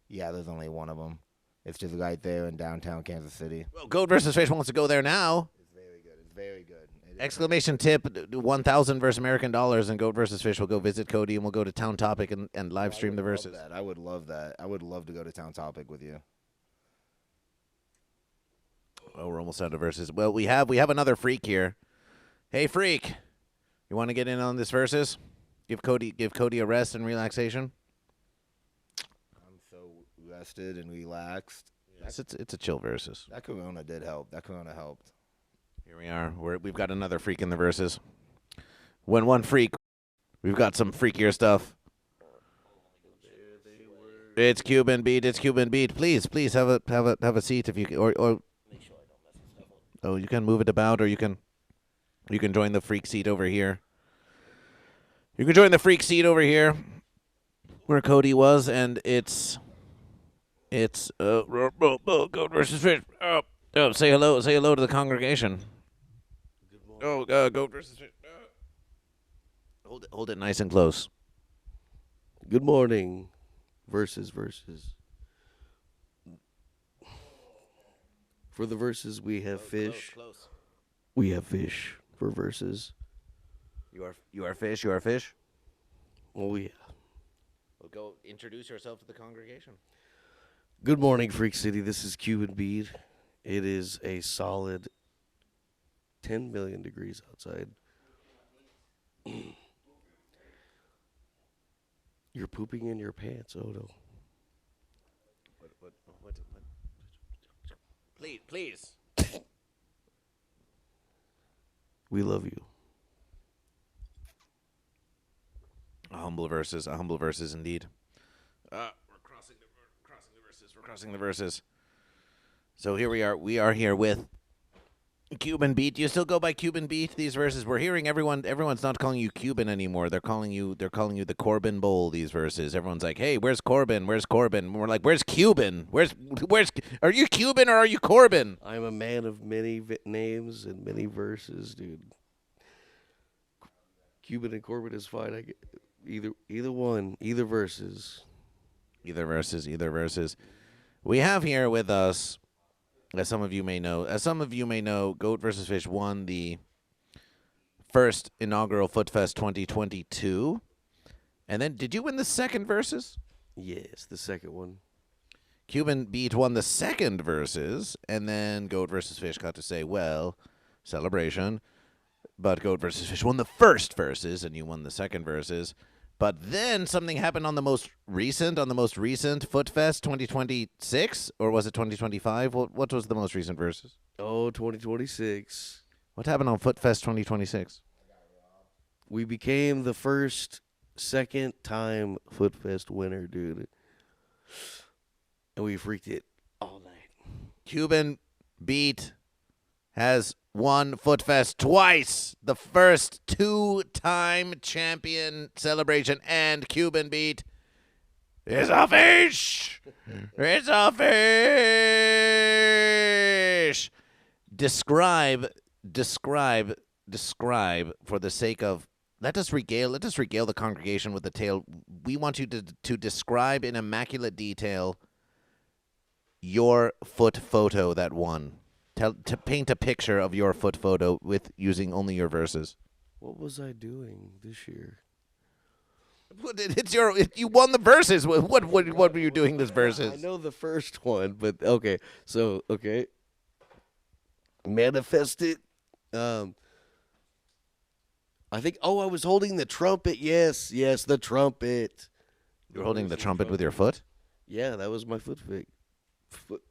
Yeah, there's only one of them. It's just right there in downtown Kansas City. Well, Goat versus Fish wants to go there now. It's very good. It's very good. Exclamation tip, 1,000 versus American dollars, and Goat versus Fish will go visit Cody, and we'll go to Town Topic and live stream the verses. I would love that. I would love to go to Town Topic with you. Oh, we're almost out of verses. Well, we have another freak here. Hey, freak, you want to get in on this verses? Give Cody a rest and relaxation. I'm so rested and relaxed. Yes, it's a chill verses. That Corona did help. That Corona helped. Here we are. We've got another freak in the verses. When one freak, we've got some freakier stuff. It's Cuban Beat. It's Cuban Beat. Please have a seat if you can, or oh, you can move it about, or you can join the freak seat over here. You can join the freak seat over here, where Cody was, and it's Goat versus Fish. Oh, say hello to the congregation. Oh, Goat versus Fish. Hold it nice and close. Good morning. Versus. For the verses, we have fish. Close. We have fish for verses. You are fish. You are fish. Oh yeah. Well, go introduce yourself to the congregation. Good morning, Freak City. This is Cuban Beat. It is a solid 10 million degrees outside. You're pooping in your pants, Odo. What? Please. We love you. A humble verses indeed. We're crossing the verses. So here we are. We are here with Cuban Beat. Do you still go by Cuban Beat? These verses, we're hearing everyone's not calling you Cuban anymore. They're calling you the Corbin Bowl. These verses, everyone's like, hey, where's Corbin? Where's Corbin? And we're like, where's Cuban? Where's are you Cuban or are you Corbin? I'm a man of many names and many verses, dude. Cuban and Corbin is fine. I get either one, either verses. Either verses. We have here with us, as some of you may know, Goat versus Fish won the first inaugural FootFest 2022. And then, did you win the second versus? Yes, the second one. Cuban Beat won the second versus, and then Goat versus Fish got to say, well, celebration. But Goat versus Fish won the first versus, and you won the second versus. But then something happened on the most recent FootFest 2026, or was it 2025? What was the most recent versus? Oh, 2026. What happened on FootFest 2026? We became the second time FootFest winner, dude. And we freaked it all night. Cuban Beat has won FootFest twice. The first two-time champion celebration, and Cuban Beat is a fish. It's a fish. Describe for the sake of let us regale the congregation with the tale. We want you to describe in immaculate detail your foot photo that won. To paint a picture of your foot photo with using only your verses. What was I doing this year? You won the verses. What were you doing this verses? I know the first one, but okay. So manifest it. I think. Oh, I was holding the trumpet. Yes, the trumpet. You were holding the trumpet with your foot? Yeah, that was my foot pick. Foot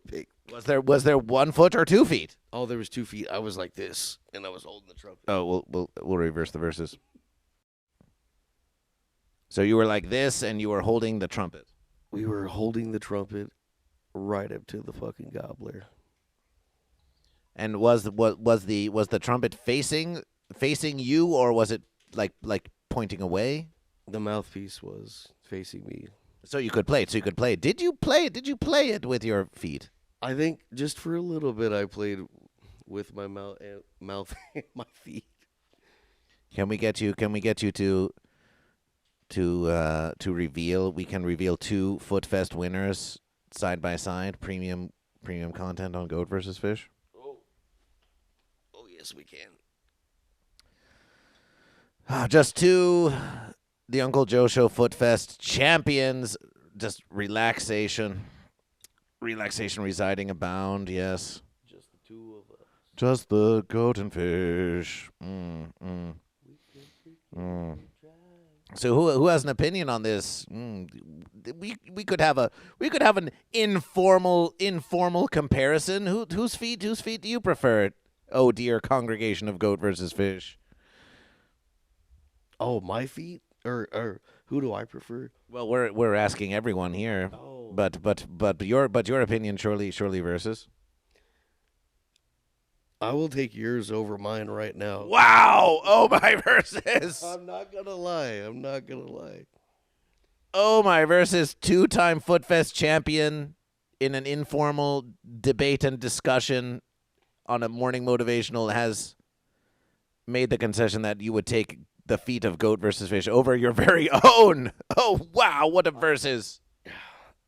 pick. Was there 1 foot or 2 feet? Oh, there was 2 feet. I was like this, and I was holding the trumpet. Oh, we'll reverse the verses. So you were like this, and you were holding the trumpet. We were holding the trumpet right up to the fucking gobbler. And was the trumpet facing you, or was it like pointing away? The mouthpiece was facing me. So you could play it. Did you play it with your feet? I think just for a little bit I played with my mouth and my feet. Can we get you to reveal? We can reveal 2 FootFest winners side by side, premium content on Goat versus Fish? Oh, yes, we can. Just two, the Uncle Joe Show FootFest champions. Just relaxation residing abound. Yes, Just the two of us. just the goat and fish. So who has an opinion on this? We could have an informal comparison. Whose feet do you prefer? Oh dear, congregation of Goat versus Fish. Oh, my feet? Or who do I prefer? Well, we're asking everyone here. Oh. But your opinion surely versus. I will take yours over mine right now. Wow! Oh my versus. I'm not gonna lie. Oh my versus two-time FootFest champion in an informal debate and discussion on a morning motivational has made the concession that you would take the feat of Goat versus Fish over your very own. Oh wow, what a versus.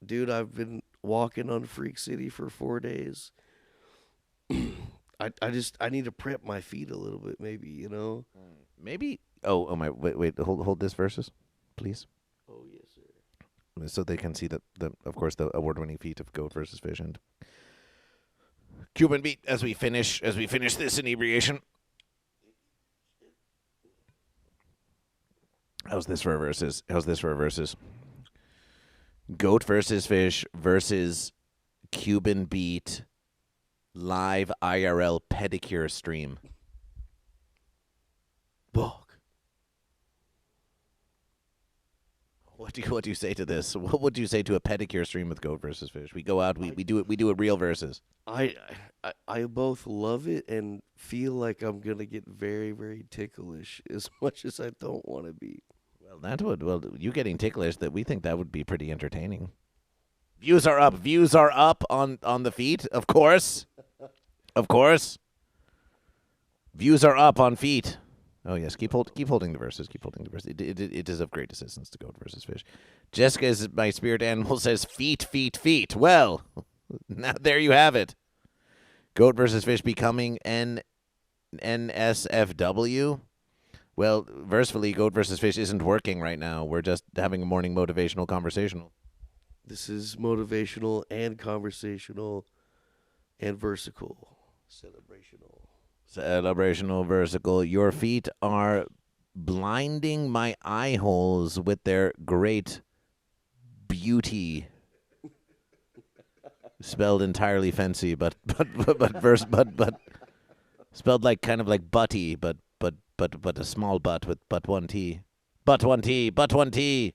Dude, I've been walking on Freak City for 4 days. I need to prep my feet a little bit, maybe, you know? Maybe. Oh my. Wait. Hold this versus, please. Oh, yes, sir. So they can see the of course the award-winning feat of Goat versus Fish and Cuban beat as we finish this inebriation. How's this for a versus? Goat versus Fish versus Cuban beat live IRL pedicure stream. Fuck. What do you say to this? What would you say to a pedicure stream with Goat versus Fish? We go out, we do a real versus. I both love it and feel like I'm gonna get very, very ticklish as much as I don't want to be. Well, you getting ticklish, that we think that would be pretty entertaining. Views are up on the feet, of course. Views are up on feet. Oh yes, keep holding the verses. It is of great assistance to Goat versus Fish. Jessica is my spirit animal, says feet. Well, now there you have it. Goat versus Fish becoming NSFW. Well, versefully, Goat versus Fish isn't working right now. We're just having a morning motivational conversational. This is motivational and conversational and versical. Celebrational, versical. Your feet are blinding my eye holes with their great beauty. Spelled entirely fancy, but spelled like kind of like butty, but a small butt with but one T. But one T.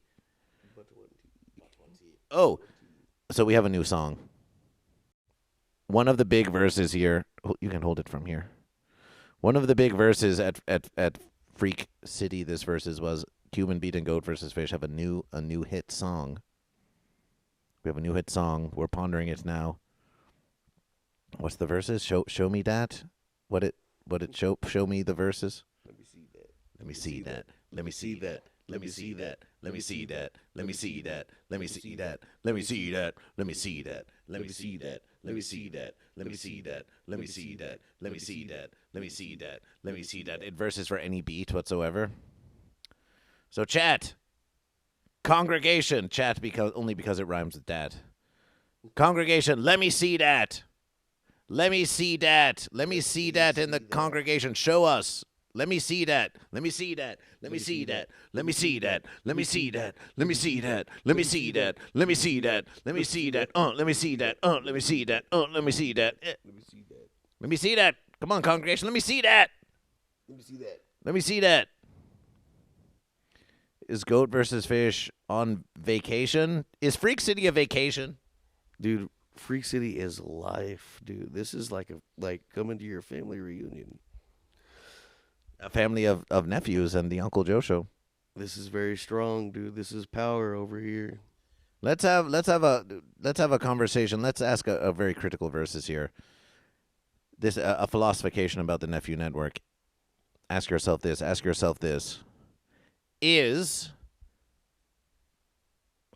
Oh, so we have a new song. One of the big verses here. You can hold it from here. One of the big verses at Freak City this verses was Cuban Beat and Goat versus Fish have a new hit song. We have a new hit song. We're pondering it now. What's the verses? Show me that. What it show me the verses. Let me see that. Let me see that. Let me see that. Let me see that. Let me see that. Let me see that. Let me see that. Let me see that. Let me see that. Let me see that. Let me see that. Let me see that. Let me see that. Let me see that. Let me see that. Let me see that. It verses for any beat whatsoever. So chat. Congregation. Chat only because it rhymes with dad. Congregation. Let me see that. Let me see that. Let me see that in the congregation. Show us. Let me see that. Let me see that. Let me see that. Let me see that. Let me see that. Let me see that. Let me see that. Let me see that. Let me see that. Let me see that. Let me see that. Let me see that. Let me see that. Come on, congregation. Let me see that. Let me see that. Let me see that. Is Goat versus Fish on vacation? Is Freak City a vacation? Dude, Freak City is life, dude. This is like coming to your family reunion. A family of nephews and the Uncle Joe Show. This is very strong, dude. This is power over here. Let's have a conversation. Let's ask a very critical versus here. This a philosophication about the Nephew Network. Ask yourself this. Is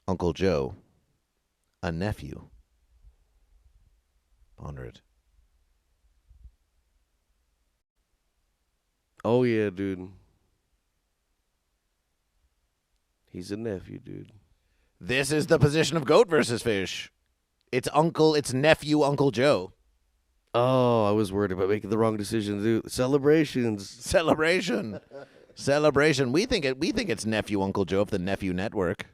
Uncle Joe a nephew Ponder it. Oh, yeah, dude. He's a nephew, dude. This is the position of goat versus fish. It's nephew, Uncle Joe. Oh, I was worried about making the wrong decision, dude. Celebrations. Celebration. Celebration. We think it's nephew, Uncle Joe of the Nephew Network.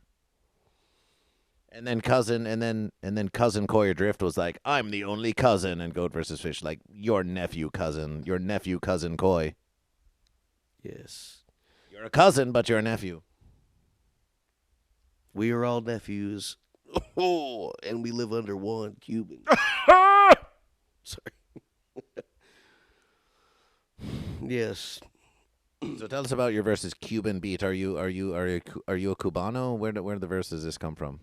And then cousin Coyer Drift was like, I'm the only cousin, and goat versus fish like your nephew cousin Coy. Yes. You're a cousin, but you're a nephew. We are all nephews. Oh, and we live under one Cuban. Sorry. Yes. So tell us about your versus Cuban beat. Are you a Cubano? Where do the verses this come from?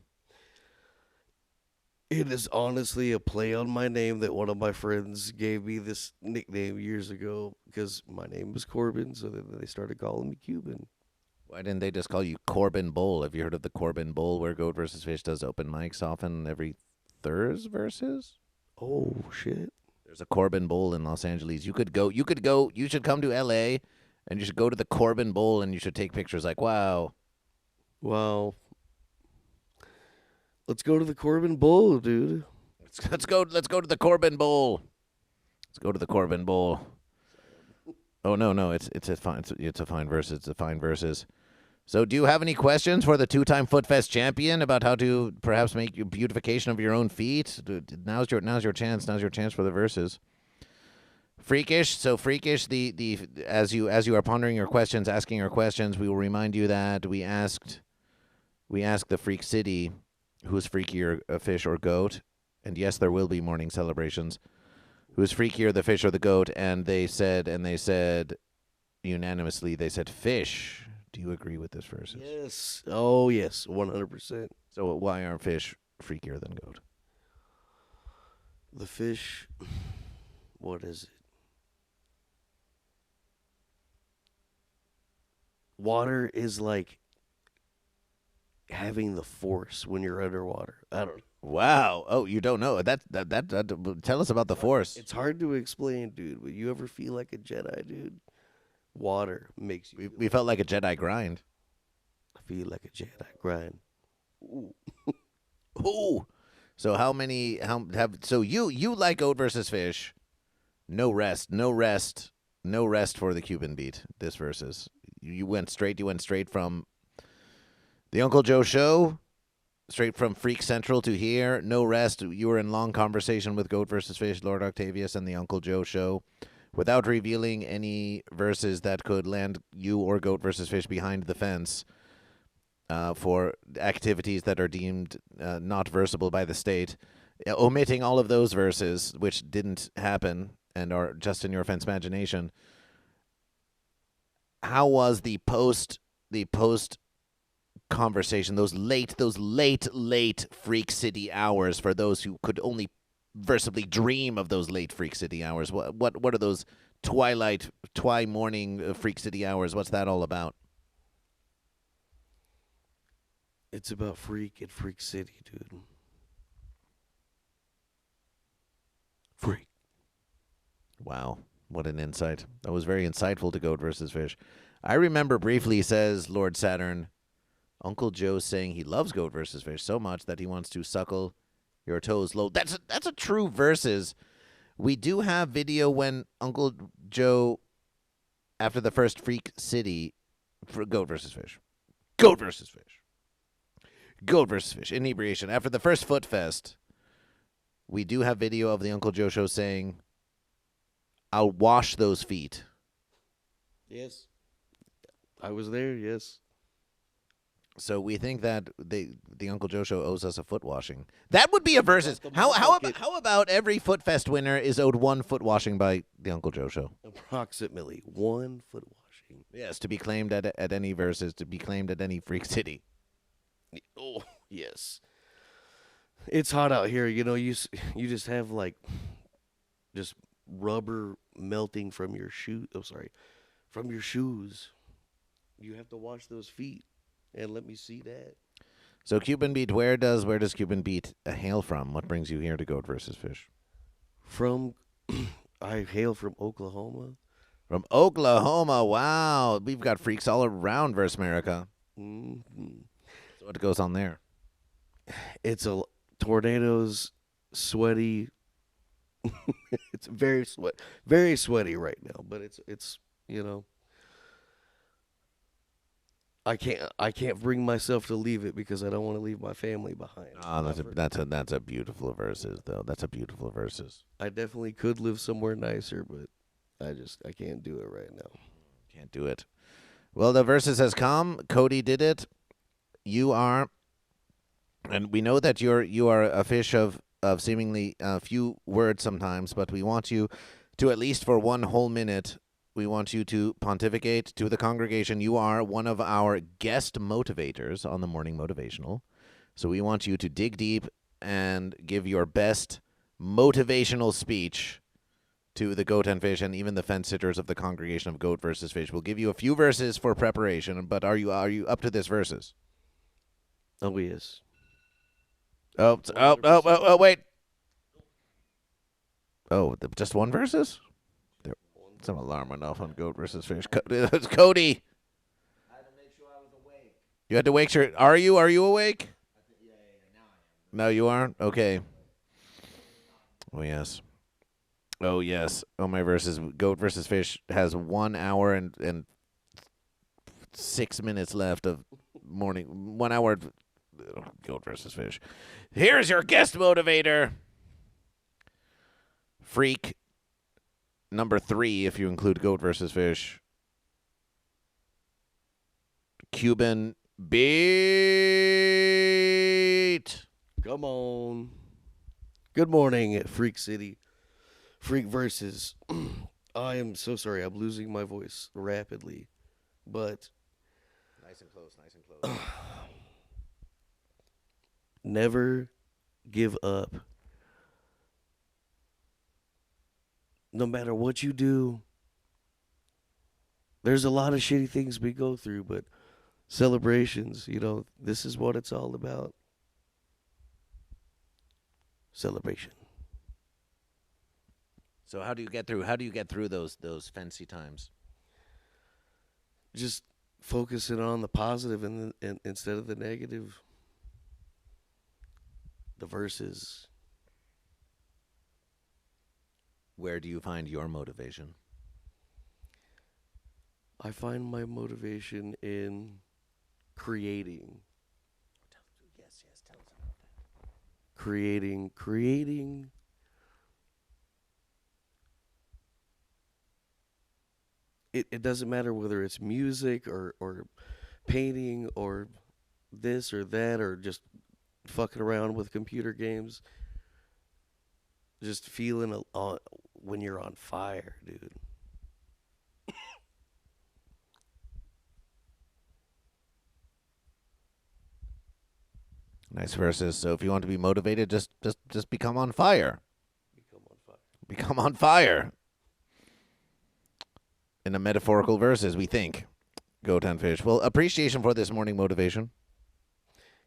It is honestly a play on my name that one of my friends gave me this nickname years ago because my name was Corbin, so then they started calling me Cuban. Why didn't they just call you Corbin Bowl? Have you heard of the Corbin Bowl where Goat versus Fish does open mics often every Thursday versus? Oh, shit. There's a Corbin Bowl in Los Angeles. You should come to LA and you should go to the Corbin Bowl and you should take pictures like, wow. Wow. Let's go to the Corbin Bowl, dude. Let's go to the Corbin Bowl. Let's go to the Corbin Bowl. Oh no, it's a fine verse. It's a fine verses. So, do you have any questions for the two-time FootFest champion about how to perhaps make beautification of your own feet? Now's your chance. Now's your chance for the verses. Freakish. So freakish. As you are pondering your questions, asking your questions, we will remind you that we asked the Freak City, who's freakier, a fish or goat, and yes, there will be morning celebrations. Who's freakier, the fish or the goat? And they said unanimously, they said fish. Do you agree with this verses? Yes. Oh, yes. 100%. So why are fish freakier than goat? The fish, what is it? Water is like having the force when you're underwater. I don't know. Wow. Oh, you don't know. That tell us about the force. It's hard to explain, dude, but you ever feel like a Jedi, dude? Water makes you. We felt like a Jedi grind. I feel like a Jedi grind. Ooh. Ooh. So so you like goat versus fish? No rest for the Cuban beat. This versus you went straight from the Uncle Joe Show, straight from Freak Central to here. No rest. You were in long conversation with Goat versus Fish, Lord Octavius, and the Uncle Joe Show, without revealing any verses that could land you or Goat versus Fish behind the fence for activities that are deemed not versable by the state, omitting all of those verses which didn't happen and are just in your fence imagination. How was the post conversation, those late Freak City hours for those who could only versably dream of those late Freak City hours? What are those morning Freak City hours? What's that all about? It's about Freak at Freak City, dude. Freak. Wow, what an insight. That was very insightful to Goat versus Fish. I remember briefly, says Lord Saturn, Uncle Joe saying he loves Goat versus Fish so much that he wants to suckle your toes low. That's a true versus. We do have video when Uncle Joe, after the first Freak City, for Goat versus Fish. Goat versus Fish. Goat versus Fish. Inebriation. After the first FootFest, we do have video of the Uncle Joe Show saying, I'll wash those feet. Yes. I was there, yes. So we think that the Uncle Joe Show owes us a foot washing. That would be a versus. How about every FootFest winner is owed one foot washing by the Uncle Joe Show? Approximately one foot washing. Yes, to be claimed at any versus, to be claimed at any Freak City. Oh, yes. It's hot out here. You know, you just have like just rubber melting from your from your shoes. You have to wash those feet. And let me see that. So Cuban beat, where does Cuban beat hail from? What brings you here to Goat versus Fish? From I hail from Oklahoma. From Oklahoma. Wow. We've got freaks all around versus America. hmm So what goes on there? It's a tornadoes, sweaty. It's very sweaty right now. But it's you know, I can't bring myself to leave it because I don't want to leave my family behind. Oh, that's a beautiful versus though. That's a beautiful versus. I definitely could live somewhere nicer, but I can't do it right now. Can't do it. Well, the versus has come. Cody did it. You are, and we know that you are a fish of seemingly few words sometimes, but we want you to, at least for 1 whole minute, we want you to pontificate to the congregation. You are one of our guest motivators on the Morning Motivational. So we want you to dig deep and give your best motivational speech to the Goat and Fish and even the fence sitters of the congregation of Goat versus Fish. We'll give you a few verses for preparation, but are you up to this verses? Oh yes. Oh, wait. Oh, just one versus? Some alarm went off on Goat versus Fish. It's Cody. I had to make sure I was awake. You had to wake sure. Are you awake? Yeah, now I am. No, you aren't? Okay. Oh, yes. Oh, yes. Oh, my versus Goat versus Fish has 1 hour and 6 minutes left of morning. 1 hour. Goat versus Fish. Here's your guest motivator. Freak number 3, if you include Goat versus Fish. Cuban beat. Come on. Good morning, Freak City. Freak versus. I am so sorry. I'm losing my voice rapidly, but Nice and close. never give up. No matter what you do, there's a lot of shitty things we go through, but celebrations, this is what it's all about. Celebration. So how do you get through those fancy times? Just focusing on the positive and instead of the negative. The verses. Where do you find your motivation? I find my motivation in creating. Yes, tell us about that. Creating. It doesn't matter whether it's music or painting or this or that or just fucking around with computer games. Just feeling when you're on fire, dude. Nice verses. So if you want to be motivated, just become on fire. Become on fire. In a metaphorical verses, we think. Goat and Fish. Well, appreciation for this morning motivation.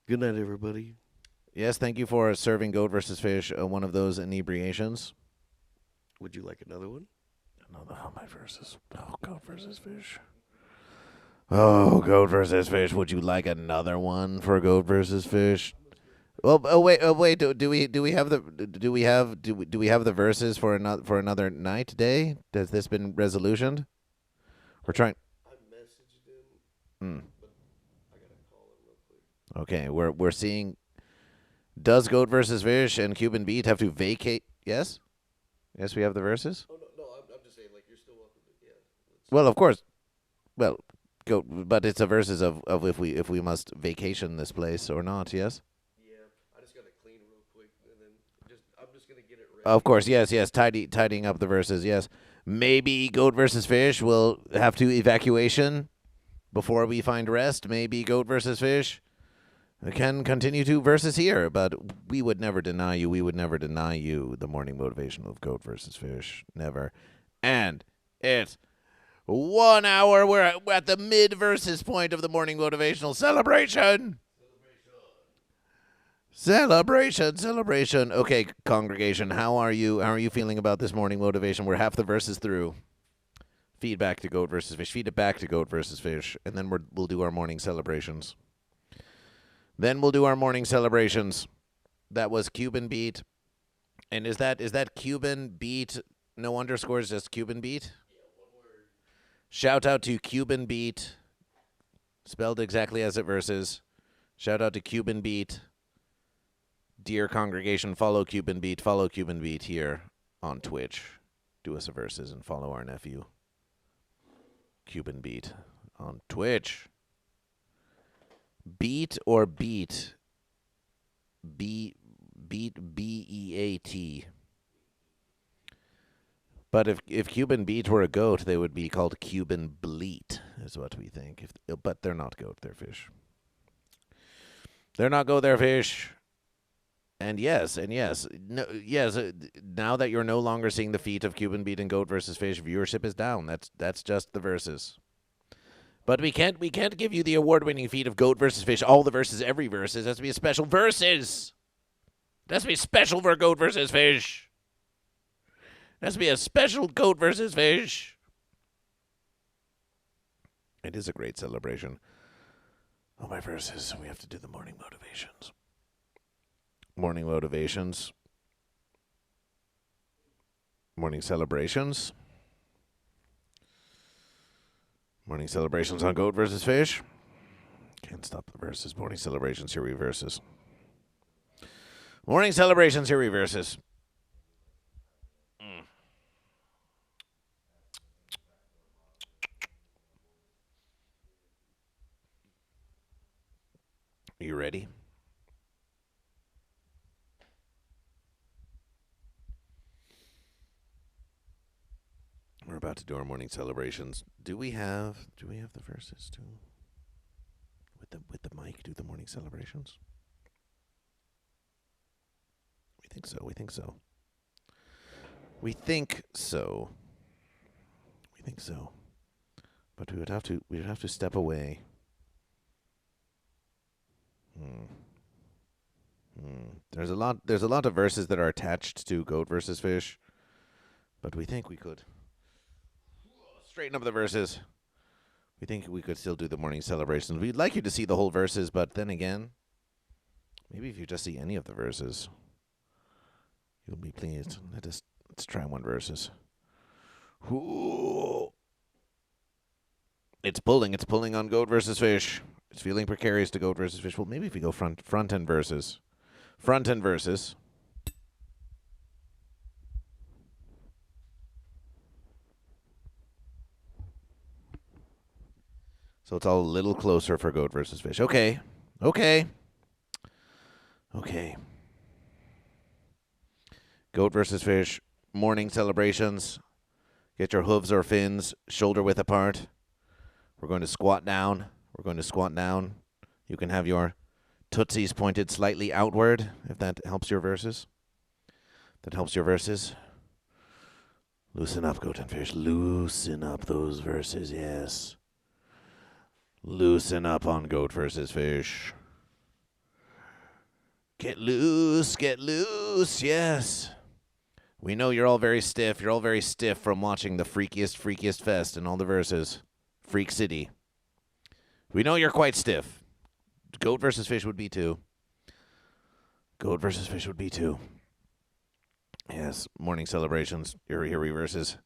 Good night, everybody. Yes, thank you for serving Goat versus Fish, one of those inebriations. Would you like another one? Another my versus. Oh, Goat versus Fish. Oh, Goat versus Fish. Would you like another one for Goat versus Fish? Well, wait. Do we have the verses for another night day? Has this been resolutioned? We're trying. I messaged him, but I gotta call him real quick. Okay, we're seeing. Does Goat versus Fish and Cuban Beat have to vacate? Yes, we have the verses. Oh no, I'm just saying, like, you're still welcome to. Yeah. Well, of course. Well, Goat, but it's a versus of if we must vacation this place or not. Yes. Yeah, I just gotta clean real quick, and then I'm just gonna get it ready. Of course, yes. Tidying up the verses, yes. Maybe Goat versus Fish will have to evacuation before we find rest. Maybe Goat versus Fish can continue to versus here, but we would never deny you. We would never deny you the morning motivation of Goat versus Fish. Never. And it's 1 hour. We're at the mid versus point of the morning motivational celebration. Celebration. Okay, congregation, how are you? How are you feeling about this morning motivation? We're half the verses through. Feedback to Goat versus Fish. Feed it back to Goat versus Fish, and then we'll do our morning celebrations. That was Cuban Beat. And is that Cuban Beat? No underscores, just Cuban Beat? Shout out to Cuban Beat. Spelled exactly as it verses. Shout out to Cuban Beat. Dear congregation, follow Cuban Beat. Follow Cuban Beat here on Twitch. Do us a verses and follow our nephew. Cuban Beat on Twitch. Beat or beat? Beat, B-E-A-T. But if Cuban Beat were a goat, they would be called Cuban Bleat, is what we think. But they're not goat, they're fish. They're not goat, they're fish. And yes. Now that you're no longer seeing the feat of Cuban Beat and Goat versus Fish, viewership is down. That's just the verses. But we can't give you the award-winning feat of Goat versus Fish, all the verses, every verses. It has to be a special verses. It has to be special for Goat versus Fish. It has to be a special Goat versus Fish. It is a great celebration. Oh, my verses. We have to do the morning motivations. Morning motivations. Morning celebrations. Morning celebrations on Goat versus Fish. Can't stop the verses. Morning celebrations, here we verses. Morning celebrations, here we verses. Are you ready? We're about to do our morning celebrations. Do we have the verses too? With the mic, do the morning celebrations? We think so. But we would have to step away. There's a lot of verses that are attached to Goat versus Fish, but we think we could straighten up the verses. We think we could still do the morning celebrations. We'd like you to see the whole verses, but then again, maybe if you just see any of the verses, you'll be pleased. Let's try one verses. Ooh. It's pulling on Goat versus Fish. It's feeling precarious to Goat versus Fish. Well, maybe if we go front end verses. Front end verses. So it's all a little closer for Goat versus Fish. Okay. Goat versus Fish. Morning celebrations. Get your hooves or fins shoulder width apart. We're going to squat down. You can have your tootsies pointed slightly outward, if that helps your verses. Loosen up, Goat and Fish. Loosen up those verses, yes. Loosen up on Goat versus Fish. Get loose, yes. We know you're all very stiff. You're all very stiff from watching the freakiest fest and all the verses. Freak City. We know you're quite stiff. Goat versus Fish would be too. Yes, morning celebrations. Here we versus.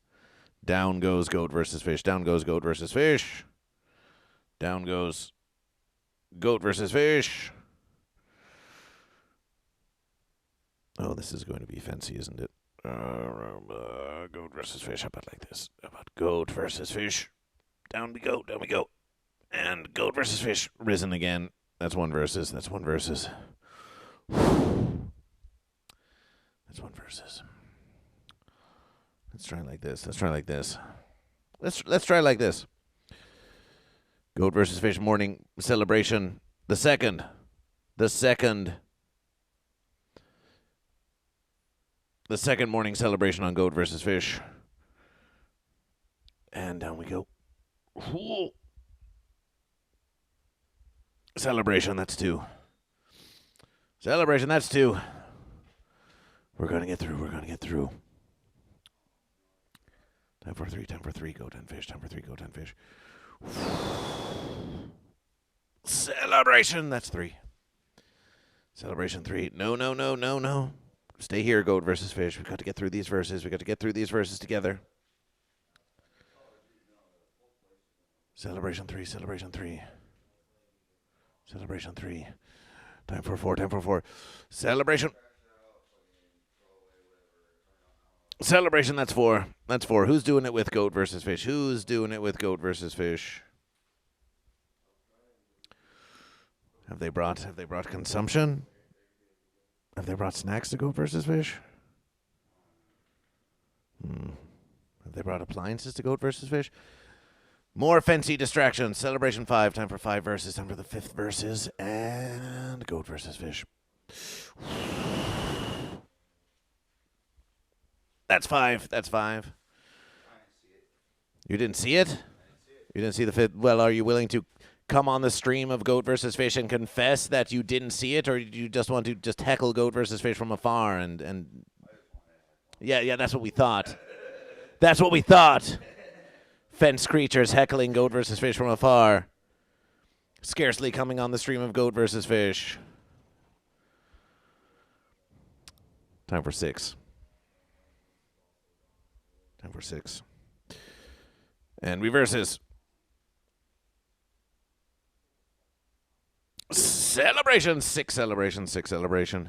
Down goes Goat versus Fish. Down goes Goat versus Fish. Down goes Goat versus Fish. Oh, this is going to be fancy, isn't it? Goat versus Fish. How about like this? How about Goat versus Fish? Down we go. And Goat versus Fish. Risen again. That's one versus. Let's try like this. Let's try like this. Goat versus Fish morning celebration. The second morning celebration on Goat versus Fish. And down we go. Ooh. Celebration, that's two. Celebration, that's 2. We're going to get through. We're going to get through. Time for 3. Time for 3. Go 10 fish. Time for 3. Go 10 fish. Celebration, that's 3. Celebration 3. No. Stay here, Goat versus Fish. We've got to get through these verses. We've got to get through these verses together. Celebration 3. Celebration 3. Celebration 3. Time for 4. Time for 4. Celebration. Celebration, that's 4. That's 4. Who's doing it with Goat versus Fish? Who's doing it with Goat versus Fish? Have they brought consumption? Have they brought snacks to Goat versus Fish? Have they brought appliances to Goat versus Fish? More fancy distractions. Celebration 5. Time for 5 verses. Time for the 5th verses. And Goat versus Fish. That's 5. That's 5. You didn't see it? You didn't see the 5th? Well, are you willing to come on the stream of Goat versus Fish and confess that you didn't see it, or do you just want to just heckle Goat versus Fish from afar and yeah, that's what we thought. That's what we thought. Fence creatures heckling Goat versus Fish from afar. Scarcely coming on the stream of Goat versus Fish. Time for 6. Time for 6. And reverses. Celebration. 6 celebration. 6 celebration.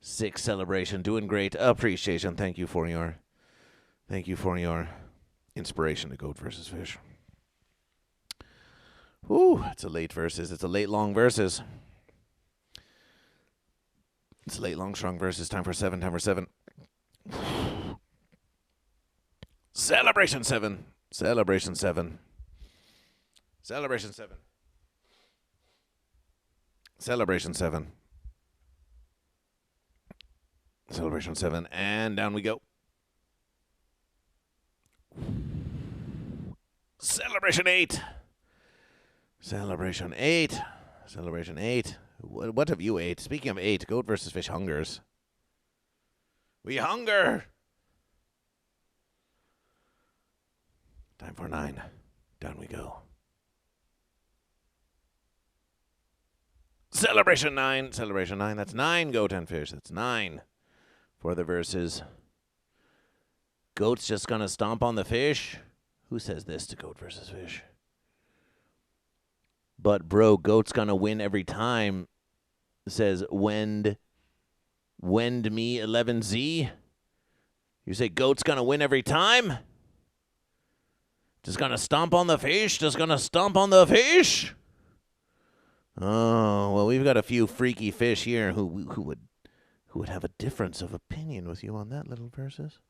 6 celebration. Doing great. Appreciation. Thank you for your inspiration to Goat versus Fish. Whew, it's a late verses. It's a late long verses. It's late long strong verses. Time for 7. Time for 7. Celebration 7. Celebration 7. Celebration 7. Celebration 7. Celebration 7. And down we go. Celebration 8. Celebration 8. Celebration 8. What have you ate? Speaking of 8, Goat versus Fish hungers. We hunger. Time for 9. Down we go. Celebration 9. Celebration 9. That's 9 Goat and Fish. That's 9 for the verses. Goat's just going to stomp on the fish. Who says this to Goat versus Fish? But, bro, Goat's going to win every time. Says, wend me 11Z. You say Goat's going to win every time? Just going to stomp on the fish? Just going to stomp on the fish? Oh, well, we've got a few freaky fish here who would have a difference of opinion with you on that, little verses.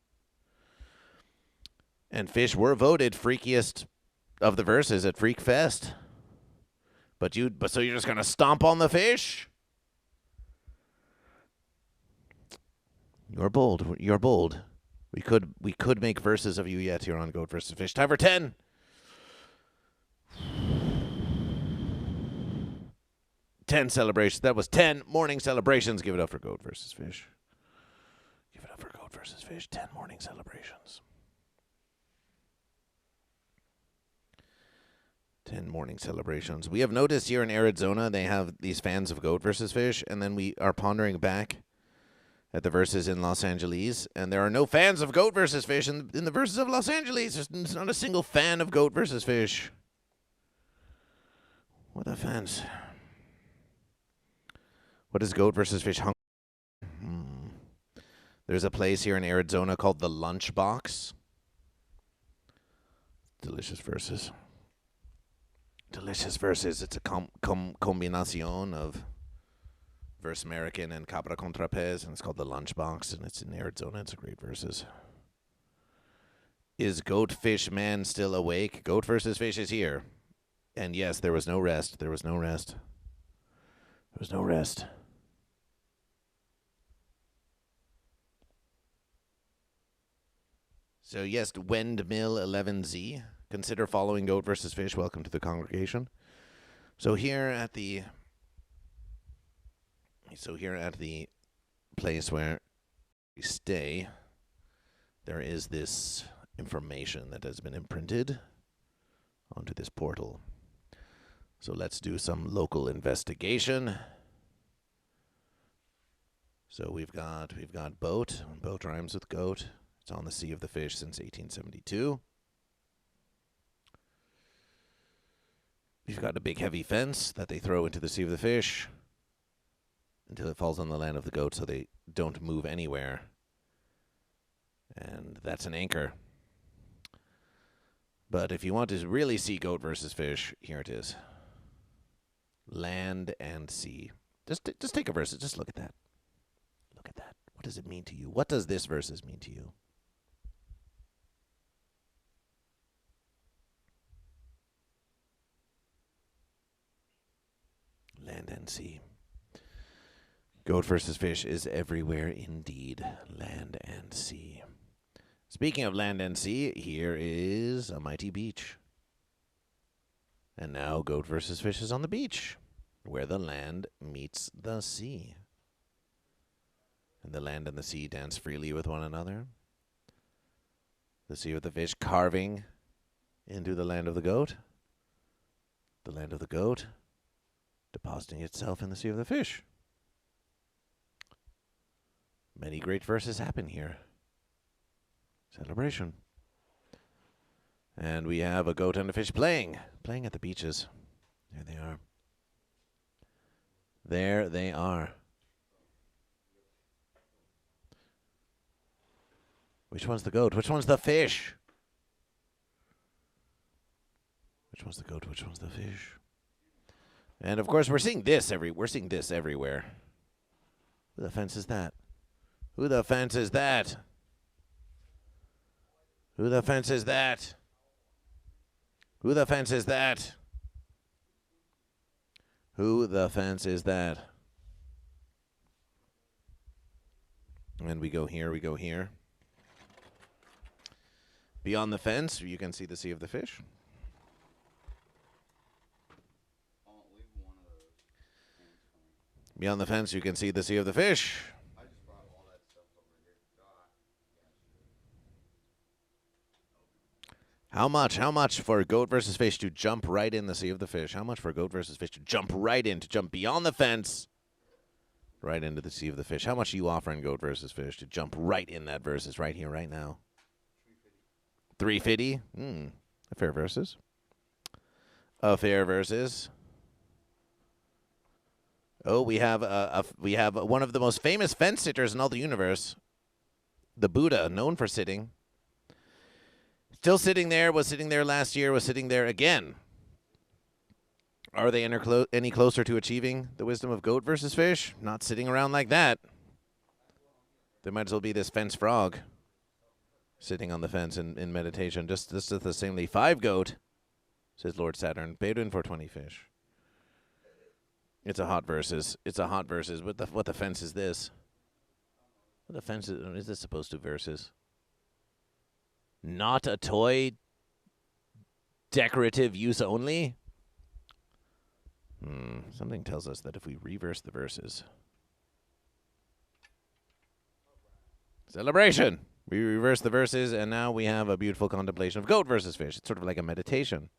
And fish were voted freakiest of the verses at FootFest. But so you're just gonna stomp on the fish? You're bold. You're bold. We could make verses of you yet here on Goat versus Fish. Time for 10. 10 celebrations. That was 10 morning celebrations. Give it up for Goat versus Fish. Give it up for Goat versus Fish. 10 morning celebrations. 10 morning celebrations. We have noticed here in Arizona they have these fans of Goat versus Fish, and then we are pondering back at the verses in Los Angeles, and there are no fans of Goat versus Fish in the verses of Los Angeles. There's not a single fan of Goat versus Fish. What offense. What is Goat versus Fish hunger? There's a place here in Arizona called the Lunchbox. Delicious verses. Delicious verses. It's a combination of verse American and Cabra Contra Pez, and it's called the Lunchbox, and it's in Arizona. It's a great verses. Is Goatfish Man still awake? Goat versus Fish is here. And yes, there was no rest. There was no rest. There was no rest. So yes, Wendmill 11Z. Consider following Goat versus Fish. Welcome to the congregation. So here at the So here at the place where we stay, there is this information that has been imprinted onto this portal. So let's do some local investigation. So we've got boat. Boat rhymes with goat. It's on the Sea of the Fish since 1872. We've got a big heavy fence that they throw into the Sea of the Fish until it falls on the land of the goat so they don't move anywhere. And that's an anchor. But if you want to really see goat versus fish, here it is. Land and sea. Just take a versus. Just look at that. Look at that. What does it mean to you? What does this versus mean to you? Land and sea. Goat versus fish is everywhere indeed. Land and sea. Speaking of land and sea, here is a mighty beach. And now goat versus fish is on the beach, where the land meets the sea. And the land and the sea dance freely with one another. The sea of the fish carving into the land of the goat. The land of the goat depositing itself in the sea of the fish. Many great verses happen here. Celebration. And we have a goat and a fish playing at the beaches. There they are. There they are. Which one's the goat? Which one's the fish? Which one's the goat? Which one's the fish? And of course, we're seeing this everywhere. Who the fence is that? Who the fence is that? Who the fence is that? Who the fence is that? Who the fence is that? And we go here. Beyond the fence, you can see the Sea of the Fish. Beyond the fence, you can see the Sea of the Fish. How much for goat versus fish to jump right in the Sea of the Fish? How much for goat versus fish to jump right in, to jump beyond the fence, right into the Sea of the Fish? How much are you offering goat versus fish to jump right in that versus right here, right now? $350. A fair versus. A fair versus. Oh, we have one of the most famous fence sitters in all the universe, the Buddha, known for sitting. Still sitting there, was sitting there last year, was sitting there again. Are they any closer to achieving the wisdom of goat versus fish? Not sitting around like that. There might as well be this fence frog sitting on the fence in meditation. Just the samely 5 goat, says Lord Saturn. Paid in for 20 fish. It's a hot versus. What the fence is this? What the fence is this supposed to versus? Not a toy, decorative use only? Something tells us that if we reverse the verses. Celebration! We reverse the verses, and now we have a beautiful contemplation of goat versus fish. It's sort of like a meditation.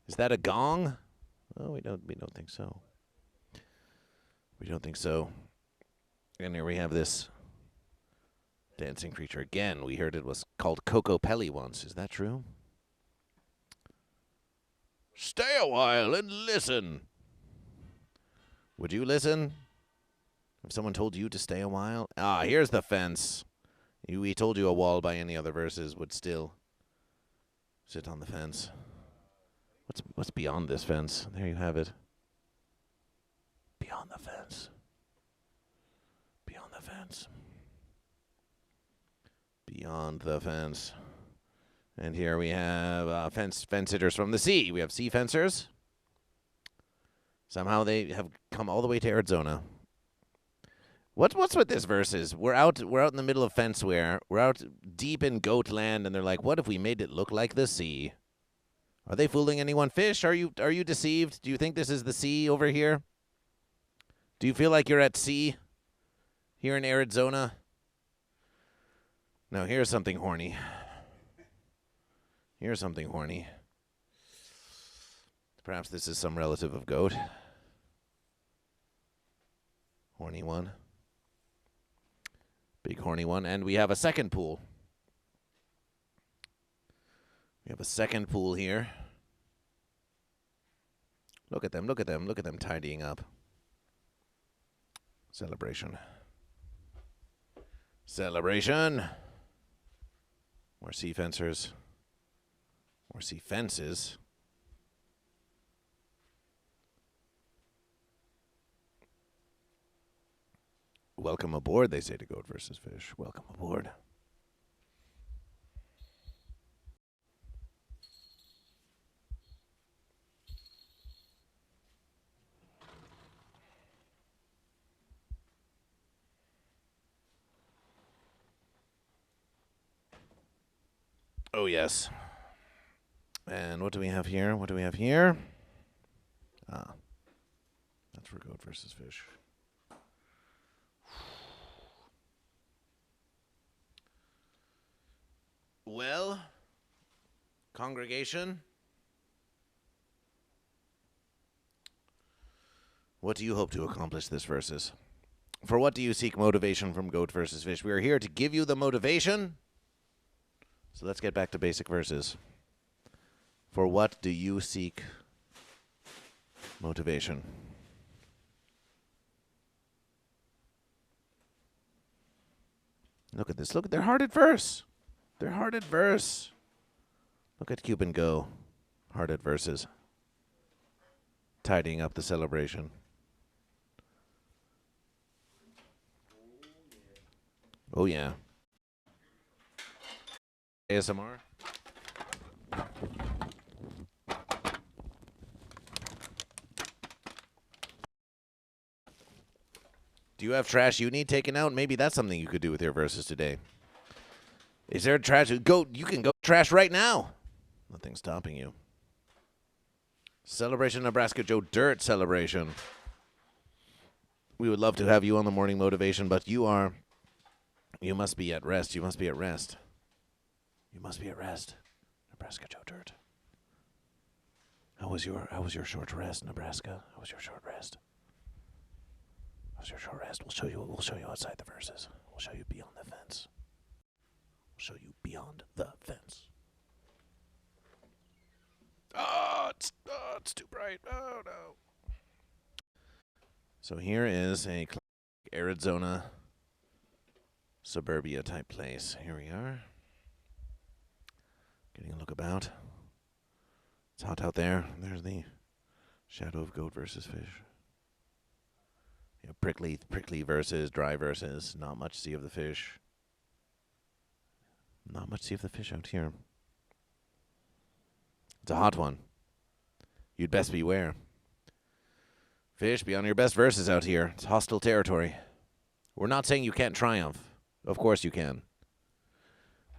Is that a gong? Oh, we don't think so. We don't think so. And here we have this dancing creature. Again, we heard it was called Coco Pelli once. Is that true? Stay a while and listen. Would you listen? If someone told you to stay a while? Ah, here's the fence. We told you a wall by any other verses would still sit on the fence. What's beyond this fence? There you have it. Beyond the fence. Beyond the fence. Beyond the fence. And here we have fence sitters from the sea. We have sea fencers. Somehow they have come all the way to Arizona. What's with this verses? We're out in the middle of fenceware. We're out deep in goat land, and they're like, what if we made it look like the sea? Are they fooling anyone? Fish, are you deceived? Do you think this is the sea over here? Do you feel like you're at sea here in Arizona? Now, here's something horny. Here's something horny. Perhaps this is some relative of Goat. Horny one. Big horny one. And we have a second pool. We have a second pool here. Look at them, look at them, look at them tidying up. Celebration. Celebration. More sea fencers. More sea fences. Welcome aboard, they say to GoatVsFish. Welcome aboard. Oh, yes. And what do we have here? What do we have here? Ah. That's for GoatVsFish. Well, congregation, what do you hope to accomplish this versus? For what do you seek motivation from GoatVsFish? We are here to give you the motivation. So let's get back to basic verses. For what do you seek motivation? Look at this. Look at their hearted verse. Their hearted verse. Look at Cuban go. Hearted verses. Tidying up the celebration. Oh, yeah. ASMR. Do you have trash you need taken out? Maybe that's something you could do with your verses today. Is there trash? You can go trash right now. Nothing's stopping you. Celebration Nebraska Joe Dirt celebration. We would love to have you on the morning motivation, but you must be at rest. You must be at rest. You must be at rest. Nebraska Joe Dirt. How was your short rest, Nebraska? How was your short rest? How was your short rest? We'll show you outside the verses. We'll show you beyond the fence. We'll show you beyond the fence. Oh, it's too bright. Oh no. So here is a Arizona suburbia type place. Here we are. Getting a look about. It's hot out there. There's the shadow of GoatVsFish. Yeah, prickly verses, dry verses. Not much to see of the fish. Not much to see of the fish out here. It's a hot one. You'd best beware. Fish, be on your best verses out here. It's hostile territory. We're not saying you can't triumph. Of course you can.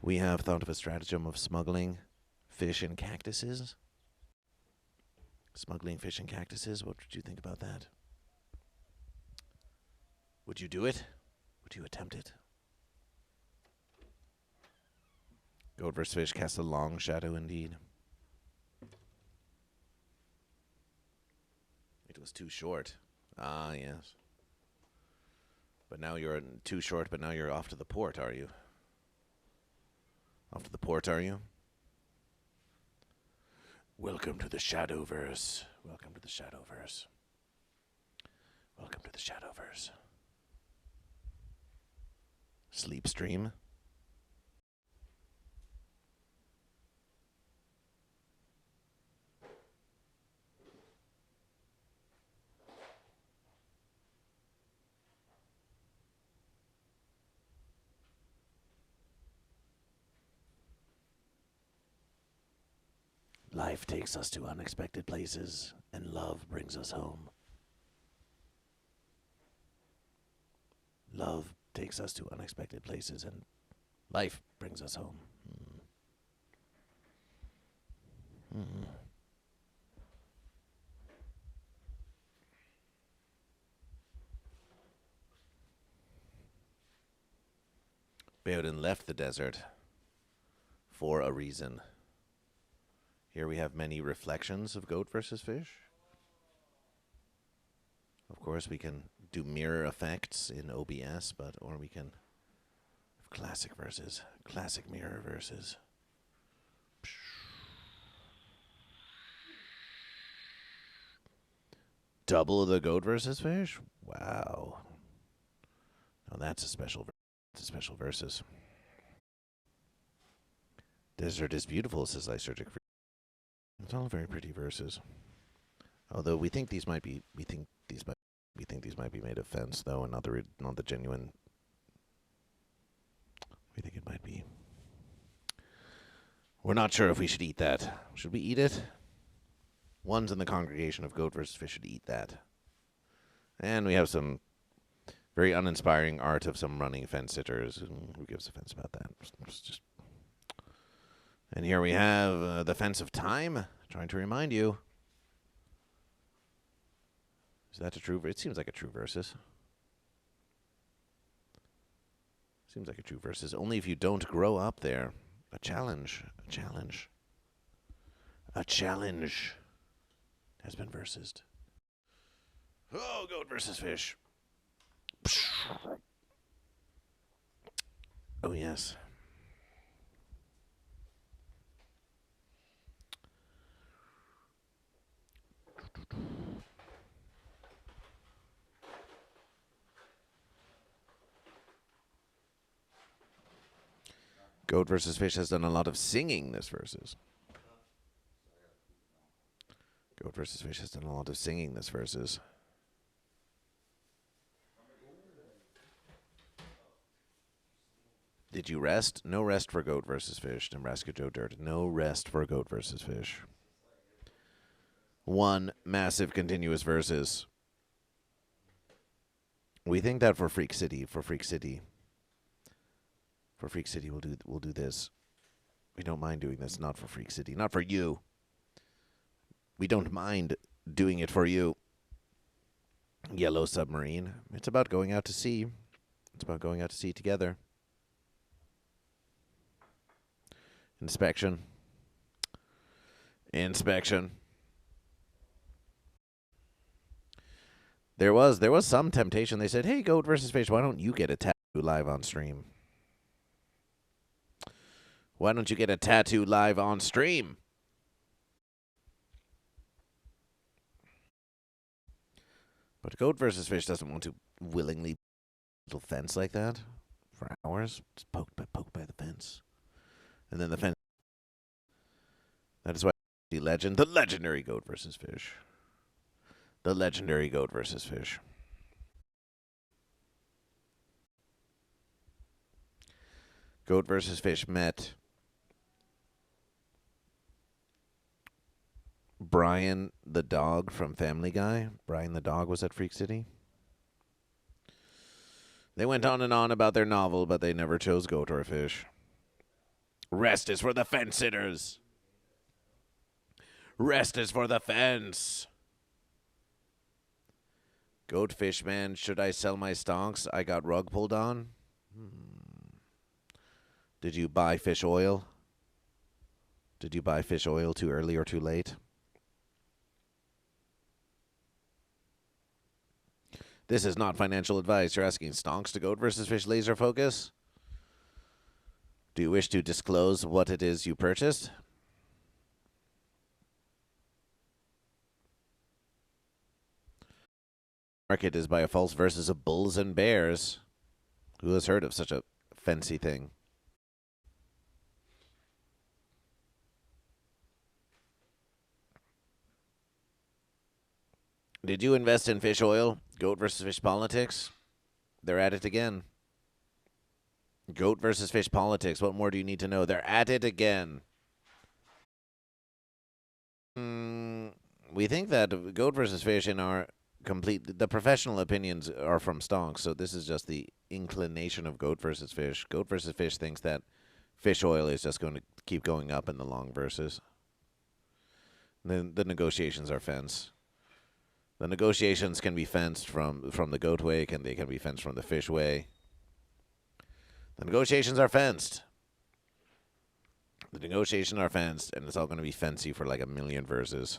We have thought of a stratagem of smuggling fish and cactuses. Smuggling fish and cactuses. What would you think about that? Would you do it? Would you attempt it? GoatVsFish casts a long shadow indeed. It was too short. Ah, yes. But now you're too short, but now you're off to the port, are you? Off to the port, are you? Welcome to the Shadowverse. Welcome to the Shadowverse. Welcome to the Shadowverse. Sleepstream. Life takes us to unexpected places, and love brings us home. Love takes us to unexpected places, and life brings us home. Bearden left the desert for a reason. Here we have many reflections of goat versus fish. Of course, we can do mirror effects in OBS, or we can have classic versus, classic mirror versus. Double the goat versus fish? Wow. Now that's a special versus. Desert is beautiful, says Lysergic. It's all very pretty verses. Although we think these might be made of fence though, and not the genuine. We think it might be. We're not sure if we should eat that. Should we eat it? Ones in the congregation of goat versus fish should eat that. And we have some very uninspiring art of some running fence sitters. Who gives a fence about that? It's just. And here we have the Fence of Time, trying to remind you. Is that a true? It seems like a true versus. Seems like a true versus. Only if you don't grow up there. A challenge. A challenge. A challenge has been versed. Oh, goat versus fish. Oh, yes. Goat versus fish has done a lot of singing this versus. Goat versus fish has done a lot of singing this versus. Did you rest? No rest for goat versus fish. Nebraska Joe Dirt. No rest for goat versus fish. One massive continuous versus. We think that for Freak City, we'll do this. We don't mind doing this, not for Freak City, not for you. We don't mind doing it for you. Yellow Submarine. It's about going out to sea. It's about going out to sea together. Inspection. There was some temptation. They said, "Hey, goat versus fish, why don't you get a tattoo live on stream?" Why don't you get a tattoo live on stream? But goat versus fish doesn't want to willingly little fence like that for hours. Just poked by the fence. And then the fence. That is why the legendary goat versus fish. The legendary goat versus fish. Goat versus fish met Brian the dog from Family Guy. Brian the dog was at Freak City. They went on and on about their novel, but they never chose goat or fish. Rest is for the fence sitters. Rest is for the fence. Goat fish man, should I sell my stonks? I got rug pulled on. Did you buy fish oil? Did you buy fish oil too early or too late? This is not financial advice. You're asking stonks to goat versus fish laser focus? Do you wish to disclose what it is you purchased? Market is by a false versus of bulls and bears. Who has heard of such a fancy thing? Did you invest in fish oil? Goat versus fish politics? They're at it again. Goat versus fish politics. What more do you need to know? They're at it again. We think that goat versus fish in our the professional opinions are from stonks, so this is just the inclination of goat versus fish. Goat versus fish thinks that fish oil is just going to keep going up in the long verses. Then the negotiations are fence. The negotiations can be fenced from the goat way, they can be fenced from the fish way. The negotiations are fenced. The negotiations are fenced, and it's all going to be fancy for like 1 million verses.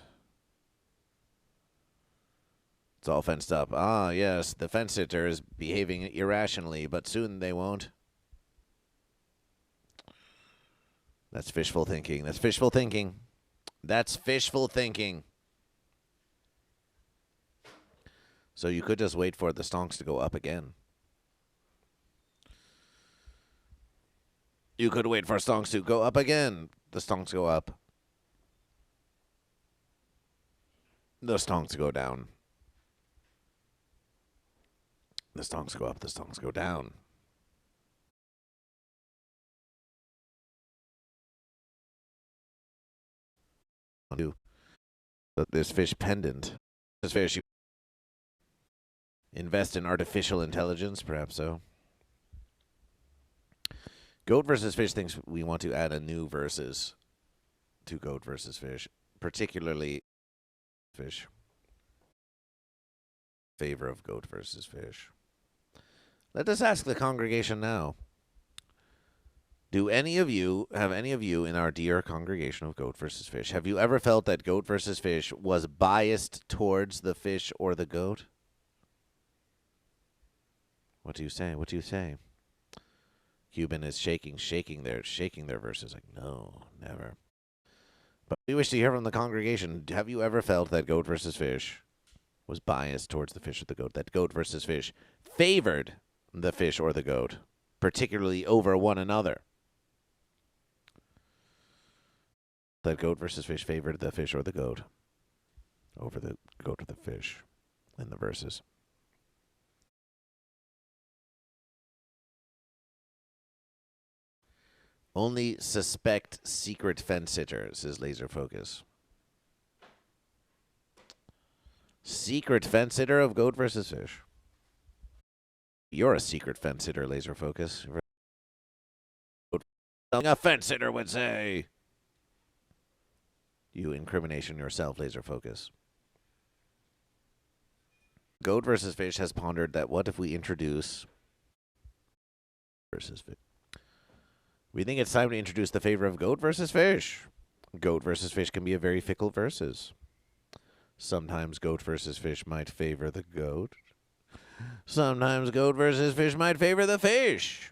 It's all fenced up. Ah, yes, the fence sitter is behaving irrationally, but soon they won't. That's fishful thinking. That's fishful thinking. That's fishful thinking. So you could just wait for the stonks to go up again. You could wait for stonks to go up again. The stonks go up. The stonks go down. The stonks go up. The stonks go down. This fish pendant. This fish. Invest in artificial intelligence, perhaps so. Goat versus Fish thinks we want to add a new versus to Goat versus Fish, particularly Fish. Favor of Goat versus Fish. Let us ask the congregation now. Have any of you in our dear congregation of Goat versus Fish, have you ever felt that Goat versus Fish was biased towards the fish or the goat? What do you say? What do you say? Cuban is shaking their verses like, no, never. But we wish to hear from the congregation. Have you ever felt that Goat versus Fish was biased towards the fish or the goat? That Goat versus Fish favored the fish or the goat, particularly over one another? That Goat versus Fish favored the fish or the goat over the goat or the fish in the verses. Only suspect secret fence sitters is laser focus. Secret fence sitter of Goat versus Fish. You're a secret fence sitter, laser focus. A fence sitter would say. You incrimination yourself, laser focus. Goat versus Fish has pondered that what if we introduce versus Fish? We think it's time to introduce the favor of Goat versus Fish. Goat versus Fish can be a very fickle versus. Sometimes Goat versus Fish might favor the goat. Sometimes Goat versus Fish might favor the fish.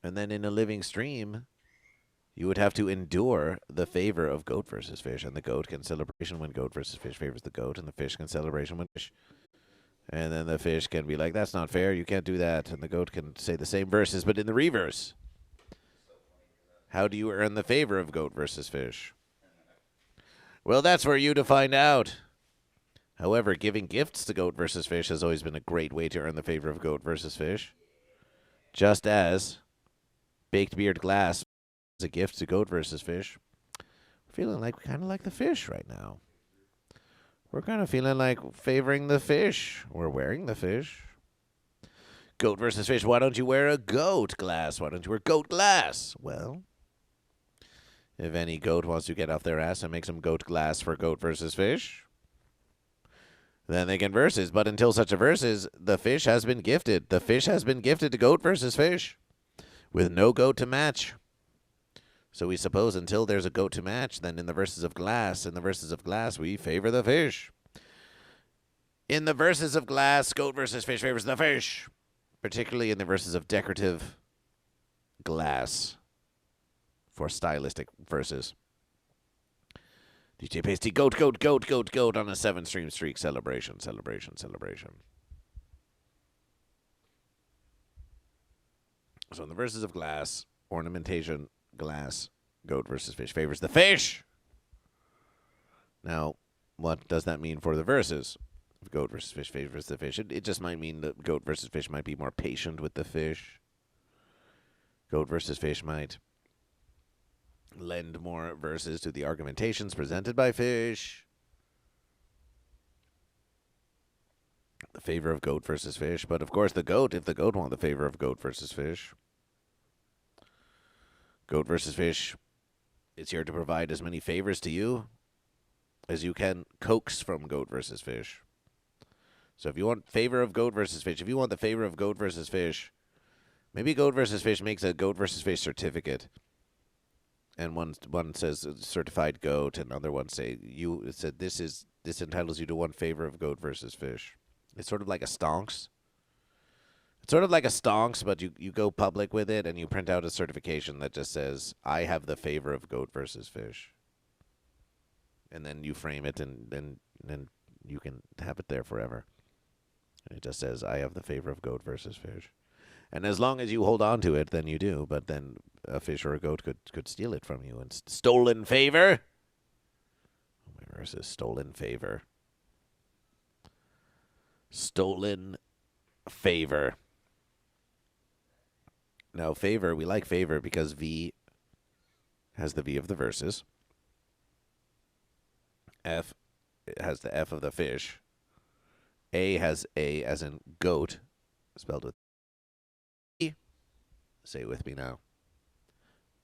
And then in a living stream, you would have to endure the favor of Goat versus Fish. And the goat can celebration when Goat versus Fish favors the goat. And the fish can celebration when fish. And then the fish can be like, that's not fair. You can't do that. And the goat can say the same verses, but in the reverse. How do you earn the favor of Goat versus Fish? Well, that's for you to find out. However, giving gifts to Goat versus Fish has always been a great way to earn the favor of Goat versus Fish. Just as baked beard glass is a gift to Goat versus Fish. We're feeling like we kind of like the fish right now. We're kind of feeling like favoring the fish. We're wearing the fish. Goat versus Fish, why don't you wear a goat glass? Why don't you wear goat glass? Well, if any goat wants to get off their ass and make some goat glass for Goat versus Fish, then they can versus. But until such a versus, the fish has been gifted. The fish has been gifted to Goat versus Fish with no goat to match. So we suppose until there's a goat to match, then in the verses of glass, we favor the fish. In the verses of glass, Goat versus Fish favors the fish. Particularly in the verses of decorative glass for stylistic verses. DJ Pasty, goat on a 7-stream streak. Celebration. So in the verses of glass, ornamentation, glass, Goat versus Fish favors the fish. Now, what does that mean for the verses? If Goat versus Fish favors the fish, it just might mean that Goat versus Fish might be more patient with the fish. Goat versus Fish might lend more verses to the argumentations presented by fish. The favor of Goat versus Fish. But of course, if the goat want the favor of Goat versus Fish, Goat versus Fish is here to provide as many favors to you as you can coax from Goat versus Fish. So if you want favor of Goat versus Fish, if you want the favor of Goat versus Fish, Maybe Goat versus Fish makes a Goat versus Fish certificate. And one says certified goat, and other ones say this entitles you to one favor of Goat versus Fish. It's sort of like a stonks. It's sort of like a stonks, but you go public with it and you print out a certification that just says I have the favor of Goat versus Fish. And then you frame it, and then you can have it there forever. And it just says I have the favor of Goat versus Fish. And as long as you hold on to it, then you do. But then a fish or a goat could steal it from you. And stolen favor. My verse is stolen favor. Stolen favor. Now, favor, we like favor because V has the V of the verses. F has the F of the fish. A has A as in goat, spelled with E. Say it with me now.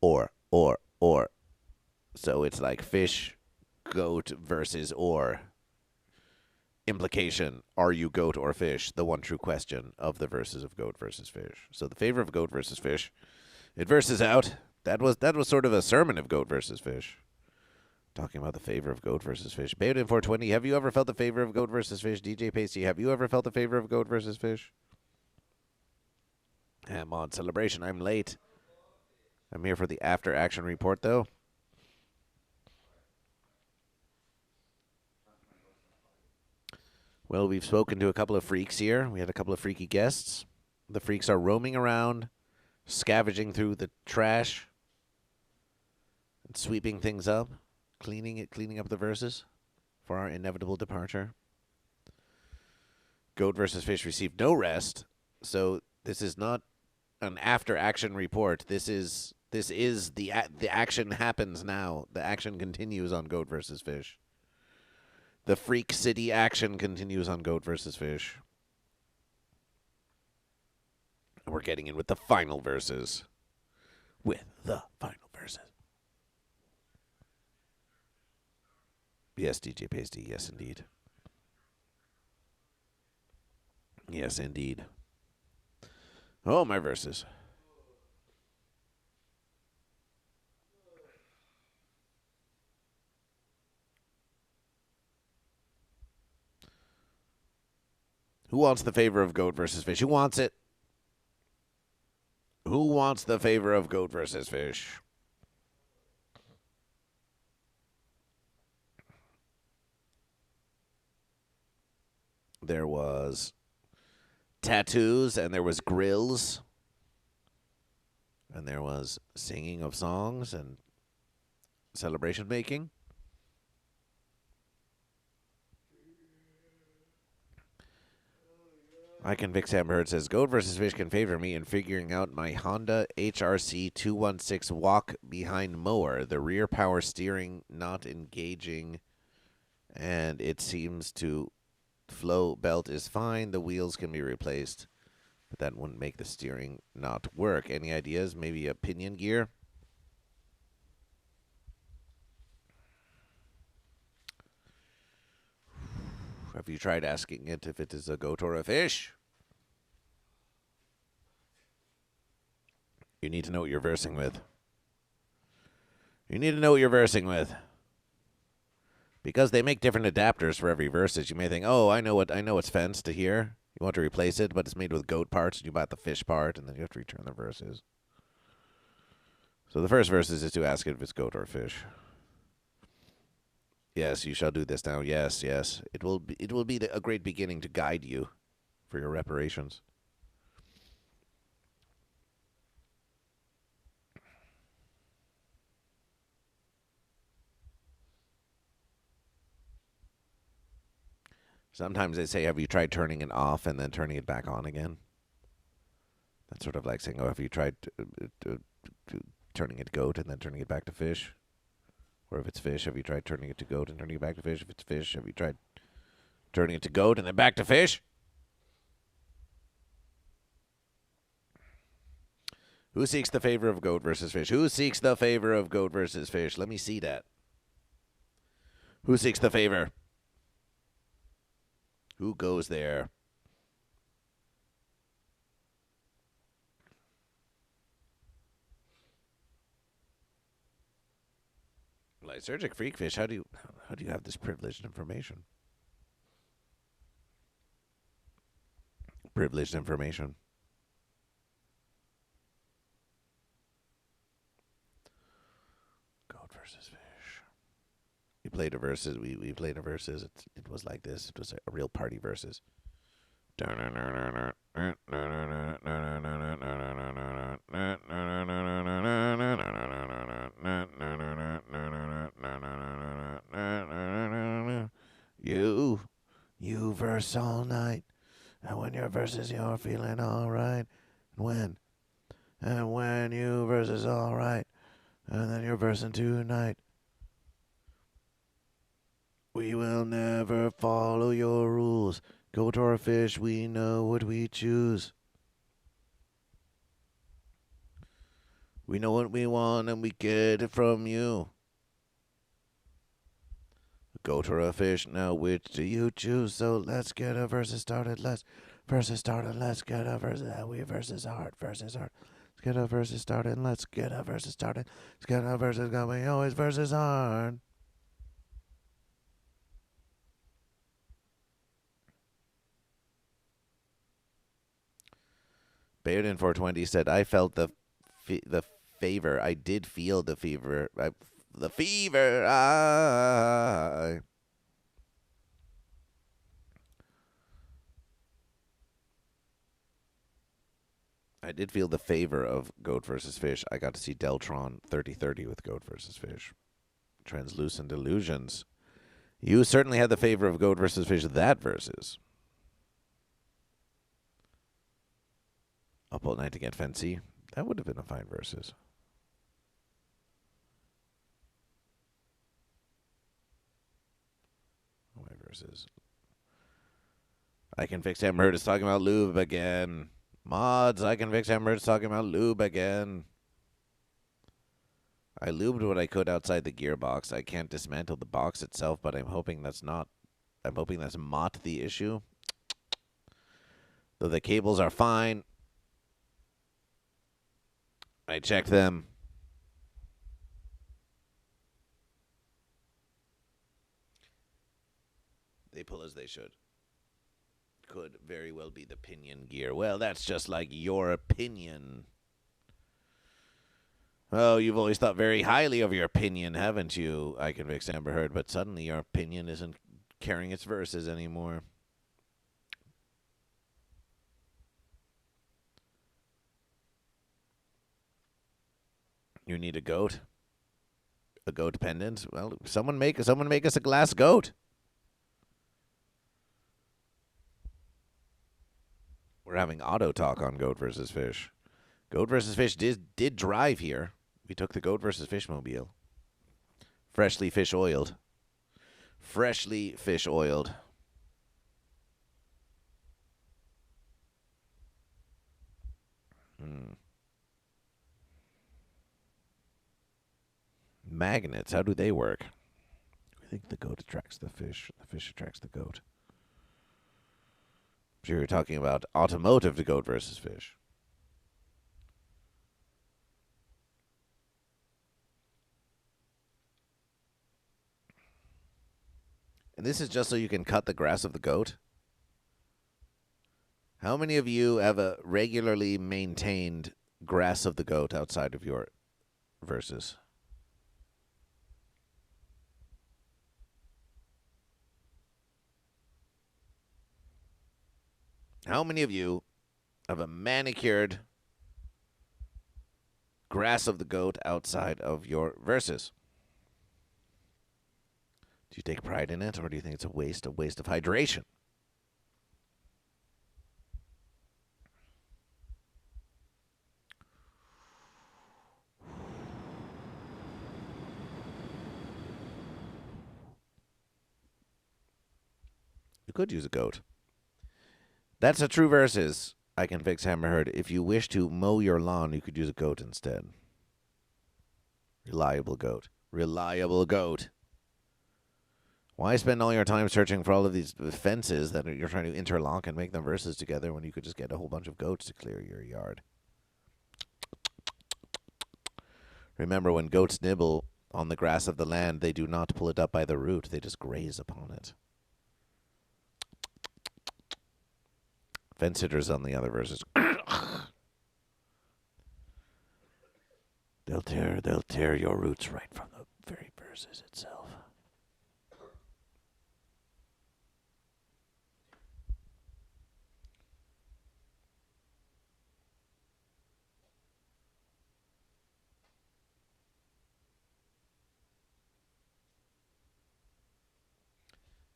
Or. So it's like fish, goat versus or. Implication, are you goat or fish? The one true question of the verses of Goat versus Fish. So the favor of Goat versus Fish, it verses out. That was sort of a sermon of Goat versus Fish. Talking about the favor of Goat versus Fish. Bayed in 420, have you ever felt the favor of Goat versus Fish? DJ Pasty, have you ever felt the favor of Goat versus Fish? I'm on celebration. I'm late. I'm here for the after action report, though. Well, we've spoken to a couple of freaks here. We had a couple of freaky guests. The freaks are roaming around, scavenging through the trash, and sweeping things up, cleaning up the verses for our inevitable departure. Goat versus Fish received no rest, so this is not an after-action report. This is the action happens now. The action continues on Goat versus Fish. The Freak City action continues on Goat versus Fish. And we're getting in with the final verses. Yes, DJ Pasty. Yes, indeed. Yes, indeed. Oh, my verses. Who wants the favor of Goat versus Fish? Who wants it? Who wants the favor of Goat versus Fish? There was tattoos, and there was grills, and there was singing of songs and celebration making. I Convict Sam Bird says, Goat versus Fish can favor me in figuring out my Honda HRC 216 walk behind mower. The rear power steering not engaging, and it seems to flow belt is fine. The wheels can be replaced, but that wouldn't make the steering not work. Any ideas? Maybe a pinion gear? Have you tried asking it if it is a goat or a fish? You need to know what you're versing with. You need to know what you're versing with. Because they make different adapters for every verses. You may think, oh, I know what's fenced to here. You want to replace it, but it's made with goat parts, and you buy the fish part, and then you have to return the verses. So the first verses is to ask it if it's goat or fish. Yes, you shall do this now. Yes, yes. It will be a great beginning to guide you for your reparations. Sometimes they say, have you tried turning it off and then turning it back on again? That's sort of like saying, oh, have you tried turning it goat and then turning it back to fish? Or if it's fish, have you tried turning it to goat and turning it back to fish? If it's fish, have you tried turning it to goat and then back to fish? Who seeks the favor of goat versus fish? Who seeks the favor of goat versus fish? Let me see that. Who seeks the favor? Who goes there? Lysergic freakfish. How do you have this privileged information? Privileged information. Goat versus fish. We played a versus. We played a versus. It was like this. It was a real party versus. You verse all night, and when your verses, you're feeling all right. And when you verses all right, and then you're versing tonight. We will never follow your rules. Goat or fish, we know what we choose. We know what we want and we get it from you. A goat or a fish, now which do you choose? So let's get a versus started. Let's get a versus. We versus hard. Let's get a versus started. Let's get a versus started. Let's get a versus going. Always versus hard. Bairden 420 said, I felt the favor. I did feel the fever. The fever. I did feel the favor of Goat versus Fish. I got to see Deltron 3030 with Goat versus Fish. Translucent Illusions. You certainly had the favor of Goat versus Fish that versus. Up all night to get fancy. That would have been a fine versus. Oh, my versus. I Can Fix Hammer is talking about lube again. Mods, I Can Fix Hammer is talking about lube again. I lubed what I could outside the gearbox. I can't dismantle the box itself, but I'm hoping that's not the issue. Though the cables are fine. I checked them. They pull as they should. Could very well be the pinion gear. Well, that's just like your opinion. Oh, you've always thought very highly of your opinion, haven't you? I Can Fix Amber Heard, but suddenly your opinion isn't carrying its verses anymore. You need a goat? A goat pendant? Well, someone make us a glass goat. We're having auto talk on Goat versus Fish. Goat versus Fish did drive here. We took the Goat versus Fish mobile. Freshly fish oiled. Magnets, how do they work? I think the goat attracts the fish. The fish attracts the goat. I'm sure you're talking about automotive, the Goat versus Fish. And this is just so you can cut the grass of the goat? How many of you have a regularly maintained grass of the goat outside of your verses? How many of you have a manicured grass of the goat outside of your verses? Do you take pride in it, or do you think it's a waste of hydration? You could use a goat. That's a true versus. I Can Fix Hammerhead. If you wish to mow your lawn, you could use a goat instead. Reliable goat. Why spend all your time searching for all of these fences that you're trying to interlock and make them verses together when you could just get a whole bunch of goats to clear your yard? Remember when goats nibble On the grass of the land, they do not pull it up by the root, they just graze upon it. Fence sitters on the other verses. They'll tear your roots right from the very verses itself.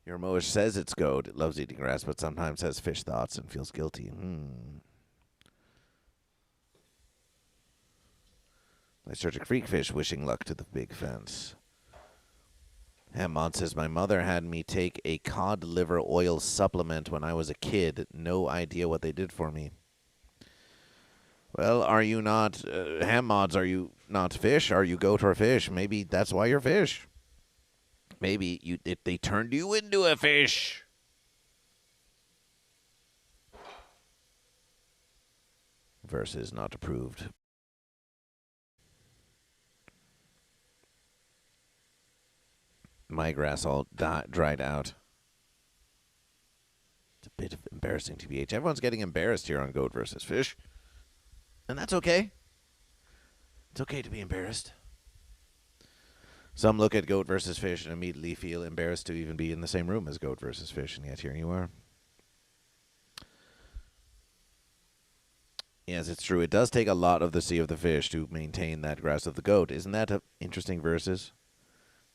Your Moish says it's goat. It loves eating grass, but sometimes has fish thoughts and feels guilty. Lysergic freakfish wishing luck to the big fence. Hammond says, my mother had me take a cod liver oil supplement when I was a kid. No idea what they did for me. Well, are you not, ham mods, are you not fish? Are you goat or fish? Maybe that's why you're fish. Maybe they turned you into a fish. Versus not approved. My grass all dried out. It's a bit of embarrassing TBH. Everyone's getting embarrassed here on Goat versus Fish. And that's okay. It's okay to be embarrassed. Some look at Goat versus Fish and immediately feel embarrassed to even be in the same room as Goat versus Fish, and yet here you are. Yes, it's true. It does take a lot of the Sea of the Fish to maintain that grass of the goat. Isn't that an interesting verses?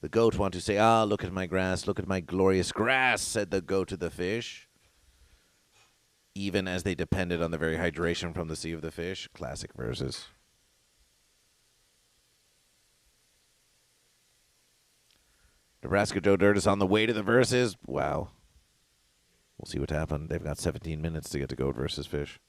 The goat want to say, look at my grass, look at my glorious grass, said the goat to the fish. Even as they depended on the very hydration from the Sea of the Fish. Classic verses. Nebraska Joe Dirt is on the way to the verses. Wow. We'll see what happened. They've got 17 minutes to get to Goat versus Fish.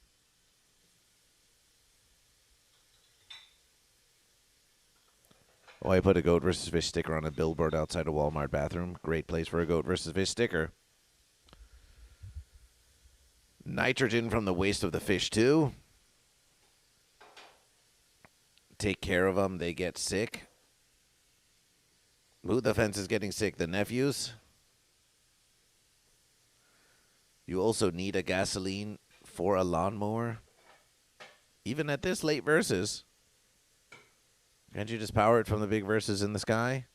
Oh, I put a Goat versus Fish sticker on a billboard outside a Walmart bathroom. Great place for a Goat versus Fish sticker. Nitrogen from the waste of the fish, too. Take care of them. They get sick. Who the fence is getting sick? The nephews? You also need a gasoline for a lawnmower? Even at this late versus. Can't you just power it from the big verses in the sky?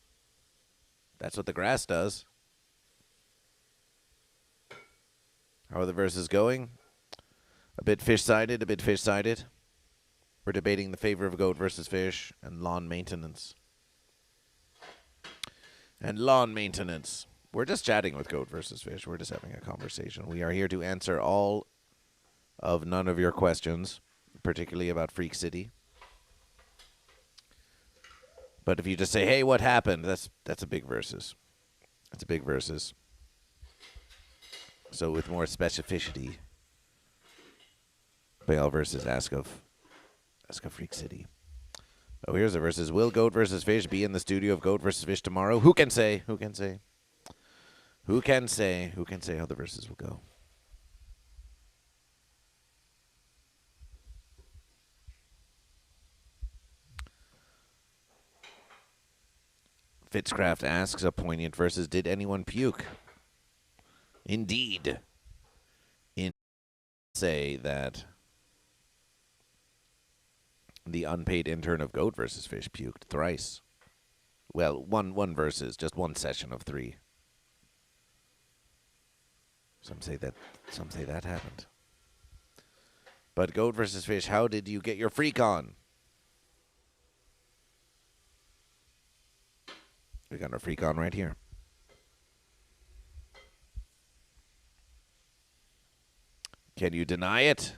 That's what the grass does. How are the verses going? A bit fish-sided, a bit fish-sided. We're debating the favor of Goat versus Fish and lawn maintenance. And lawn maintenance. We're just chatting with Goat versus Fish. We're just having a conversation. We are here to answer all of none of your questions, particularly about Freak City. But if you just say, hey, what happened? That's a big versus. That's a big versus. So with more specificity, Bale versus ask of Freak City. Oh, here's the versus. Will Goat versus Fish be in the studio of Goat versus Fish tomorrow? Who can say? Who can say? Who can say? Who can say how the verses will go? Fitzcraft asks a poignant versus, did anyone puke? Indeed. Say that the unpaid intern of Goat versus Fish puked thrice. Well, one versus, just one session of 3. Some say that happened. But Goat versus Fish, how did you get your freak on? We got our freak on right here. Can you deny it?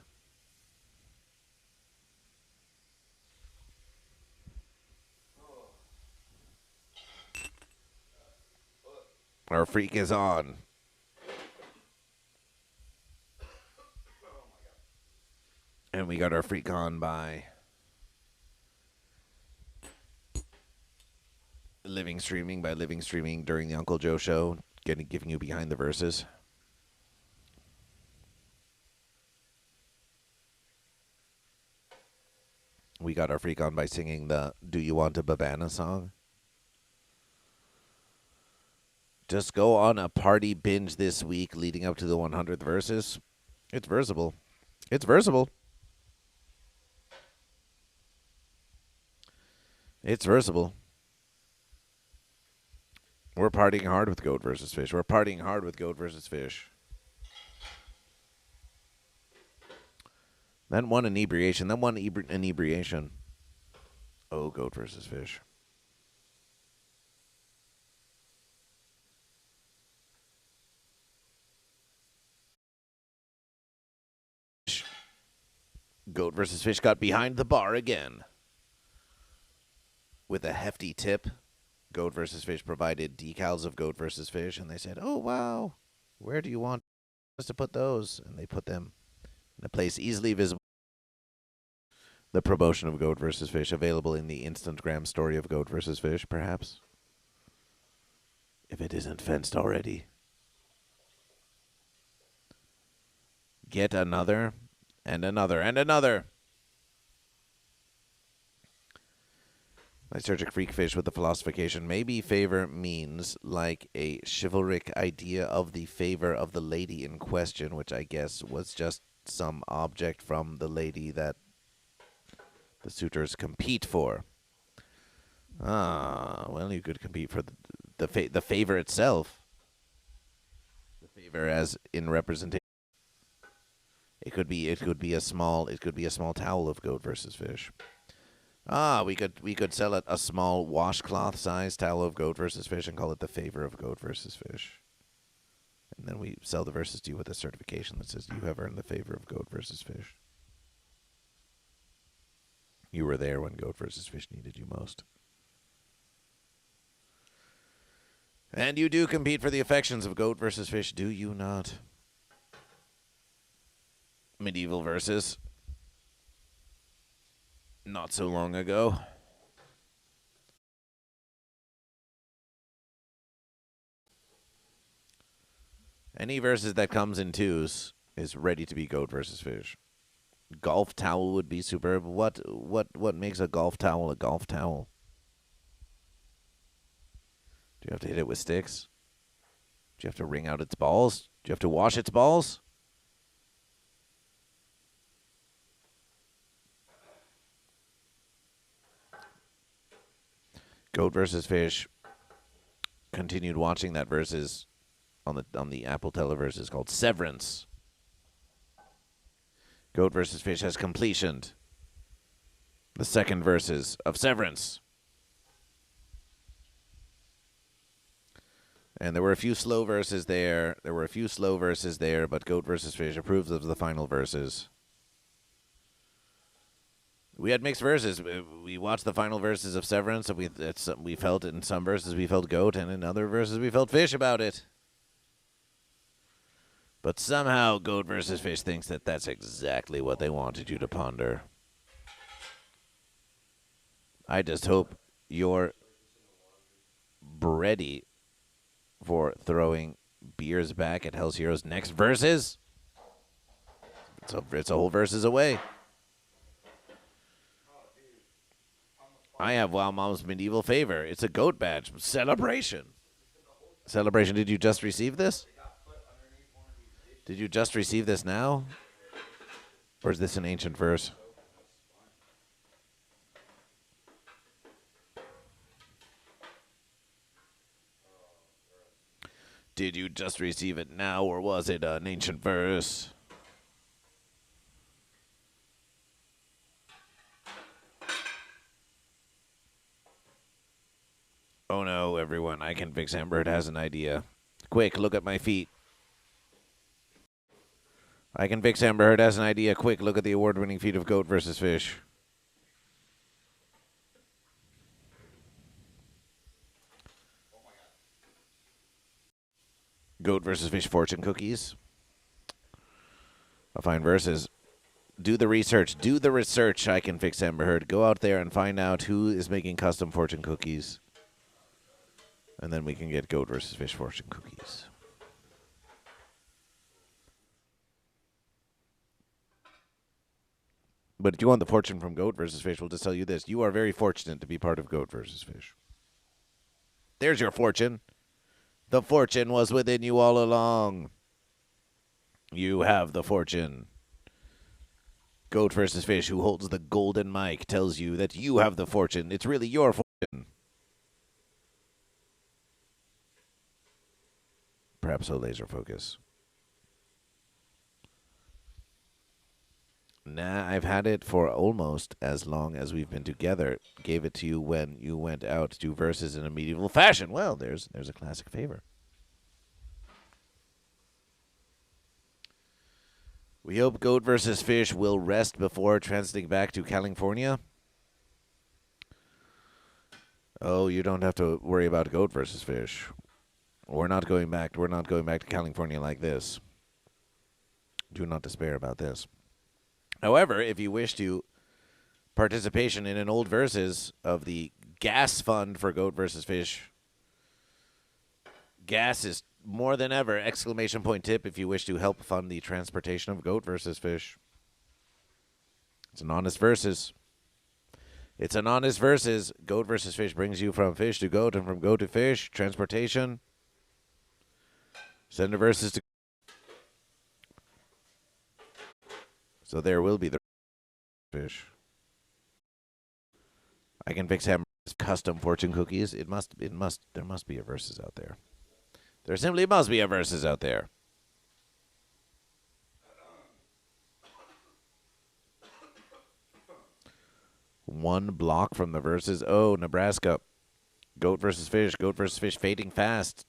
Our freak is on. And we got our freak on by living streaming during the Uncle Joe show, giving you behind the verses. We got our freak on by singing the Do You Want a Babana song. Just go on a party binge this week leading up to the 100th versus. It's versatile. It's versatile. It's versatile. We're partying hard with Goat versus Fish. We're partying hard with Goat versus Fish. Then one inebriation. Then one inebriation. Oh, Goat versus Fish. Goat versus Fish got behind the bar again. With a hefty tip, Goat versus Fish provided decals of Goat versus Fish, and they said, "Oh, wow, where do you want us to put those?" And they put them in a place easily visible. The promotion of Goat versus Fish available in the Instagram story of Goat versus Fish, perhaps. If it isn't fenced already. Get another, and another, and another. Lysergic freak fish with the philosophication. Maybe favor means like a chivalric idea of the favor of the lady in question, which I guess was just some object from the lady that the suitors compete for. Ah, well, you could compete for the favor itself. The favor as in representation. It could be a small towel of Goat versus Fish. Ah, we could sell a small washcloth size towel of Goat versus Fish and call it the favor of Goat versus Fish. And then we sell the versus to you with a certification that says you have earned the favor of Goat versus Fish. You were there when Goat versus Fish needed you most. And you do compete for the affections of Goat versus Fish, do you not? Medieval versus. Not so long ago. Any versus that comes in twos is ready to be Goat versus Fish. Golf towel would be superb. What makes a golf towel a golf towel? Do you have to hit it with sticks? Do you have to wring out its balls? Do you have to wash its balls? Goat versus Fish continued watching that versus on the Apple Televerse called Severance. Goat versus Fish has completioned the second verses of Severance. And there were a few slow verses there. But Goat versus Fish approves of the final verses. We had mixed verses. We watched the final verses of Severance, and we felt it in some verses we felt Goat, and in other verses we felt Fish about it. But somehow Goat versus Fish thinks that that's exactly what they wanted you to ponder. I just hope you're ready for throwing beers back at Hell's Heroes next verses. It's a whole verses away. I have Wow Mom's Medieval Favor. It's a Goat badge. Celebration. Celebration. Did you just receive this? Did you just receive this now? Or is this an ancient verse? Did you just receive it now, or was it an ancient verse? Oh no, everyone. I can fix Amber. Has an idea. Quick, look at my feet. I can fix Amber Heard has an idea. Quick, look at the award-winning feat of Goat versus Fish. Goat versus Fish fortune cookies. A fine versus. Do the research. Do the research. I can fix Amber Heard. Go out there and find out who is making custom fortune cookies. And then we can get Goat versus Fish fortune cookies. But if you want the fortune from Goat versus Fish, we'll just tell you this. You are very fortunate to be part of Goat versus Fish. There's your fortune. The fortune was within you all along. You have the fortune. Goat versus Fish, who holds the golden mic, tells you that you have the fortune. It's really your fortune. Perhaps a laser focus. Nah, I've had it for almost as long as we've been together. Gave it to you when you went out to do verses in a medieval fashion. Well, there's a classic favor. We hope Goat versus Fish will rest before transiting back to California. Oh, you don't have to worry about Goat versus Fish. We're not going back to California like this. Do not despair about this. However, if you wish to participation in an old versus of the gas fund for Goat versus Fish, gas is more than ever, exclamation point tip if you wish to help fund the transportation of Goat versus Fish. It's an honest versus. It's an honest versus. Goat versus Fish brings you from fish to goat and from goat to fish. Transportation. Send a versus to. So there will be the fish. I can fix Hammer's custom fortune cookies. There must be a versus out there. There simply must be a versus out there. One block from the versus. Oh, Nebraska. Goat versus Fish. Goat versus Fish fading fast.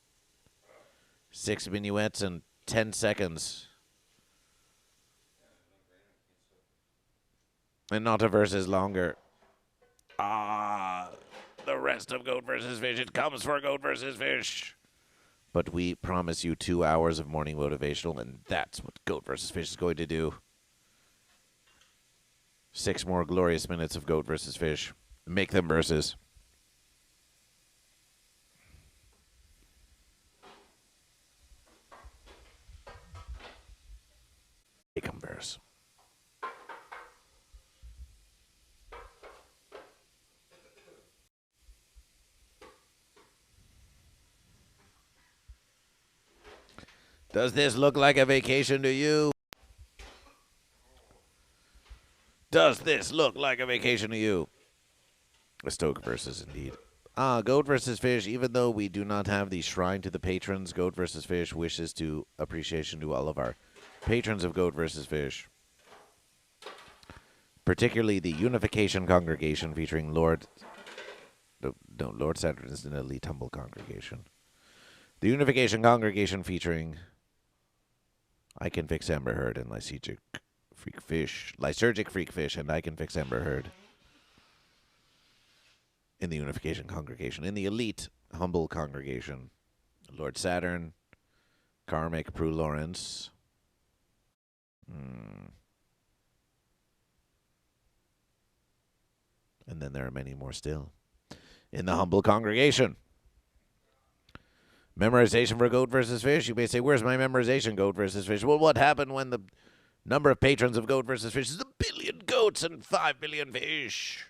6 minuets in 10 seconds. And not a versus longer. The rest of Goat versus Fish. It comes for Goat versus Fish. But we promise you 2 hours of morning motivational, and that's what Goat versus Fish is going to do. 6 more glorious minutes of Goat versus Fish. Make them versus. Make them verse. Does this look like a vacation to you? Does this look like a vacation to you? A Stoke versus indeed. Goat versus Fish, even though we do not have the shrine to the patrons, Goat versus Fish wishes to appreciation to all of our patrons of Goat versus Fish. Particularly the Unification Congregation featuring Lord Saturn is an elite humble congregation. The Unification Congregation featuring I Can Fix Amber Heard and Lysergic Freak Fish, and I Can Fix Amber Heard. In the Unification Congregation. In the elite, humble congregation, Lord Saturn, Karmic, Prue Lawrence. And then there are many more still. In the humble congregation. Memorization for Goat versus Fish. You may say, where's my memorization, Goat versus Fish? Well, what happened when the number of patrons of Goat versus Fish is 1 billion goats and 5 billion fish?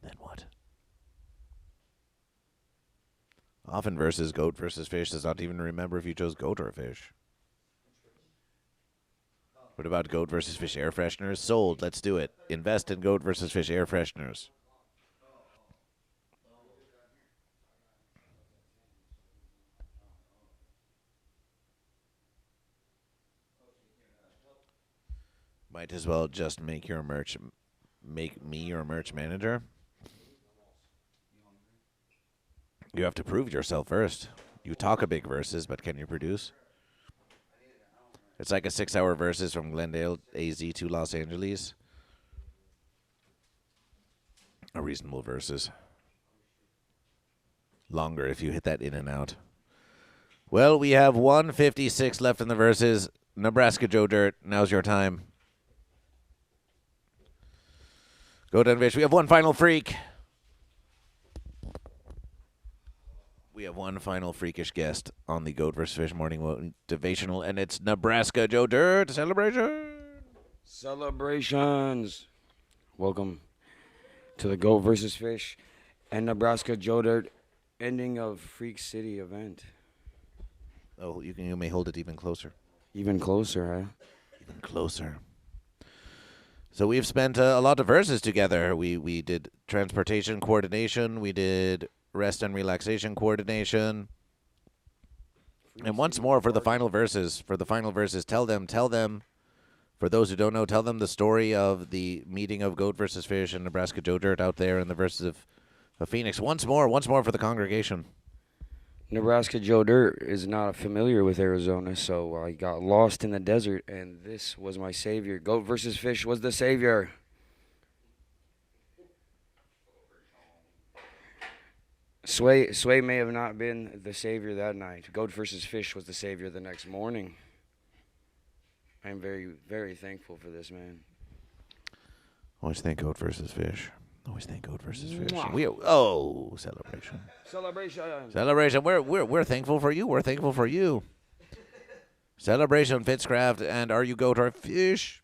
Then what? Often versus Goat versus Fish does not even remember if you chose goat or fish. What about Goat versus Fish air fresheners? Sold. Let's do it. Invest in Goat versus Fish air fresheners. Might as well just make me your merch manager. You have to prove yourself first. You talk a big versus, but can you produce? It's like a 6-hour versus from Glendale, AZ to Los Angeles. A reasonable versus. Longer if you hit that in and out. Well, we have 156 left in the verses. Nebraska Joe Dirt, now's your time. Go down, Fish. We have one final freak. We have one final freakish guest on the Goat vs. Fish morning motivational, and it's Nebraska Joe Dirt. Celebrations. Welcome to the Goat vs. Fish and Nebraska Joe Dirt ending of Freak City event. Oh, you may hold it even closer. Even closer, huh? Even closer. So we've spent a lot of verses together. We did transportation coordination. We did rest and relaxation coordination. And once more for the final verses. Tell them. For those who don't know, tell them the story of the meeting of Goat versus Fish and Nebraska Joe Dirt out there in the verses of Phoenix. Once more for the congregation. Nebraska Joe Dirt is not familiar with Arizona, so I got lost in the desert, and this was my savior. Goat versus Fish was the savior. Sway may have not been the savior that night. Goat versus Fish was the savior the next morning. I'm very, very thankful for this, man. Always thank Goat versus Fish. Mwah. Celebration. We're thankful for you. We're thankful for you. Celebration, Fitzcraft, and Are You Goat or Fish?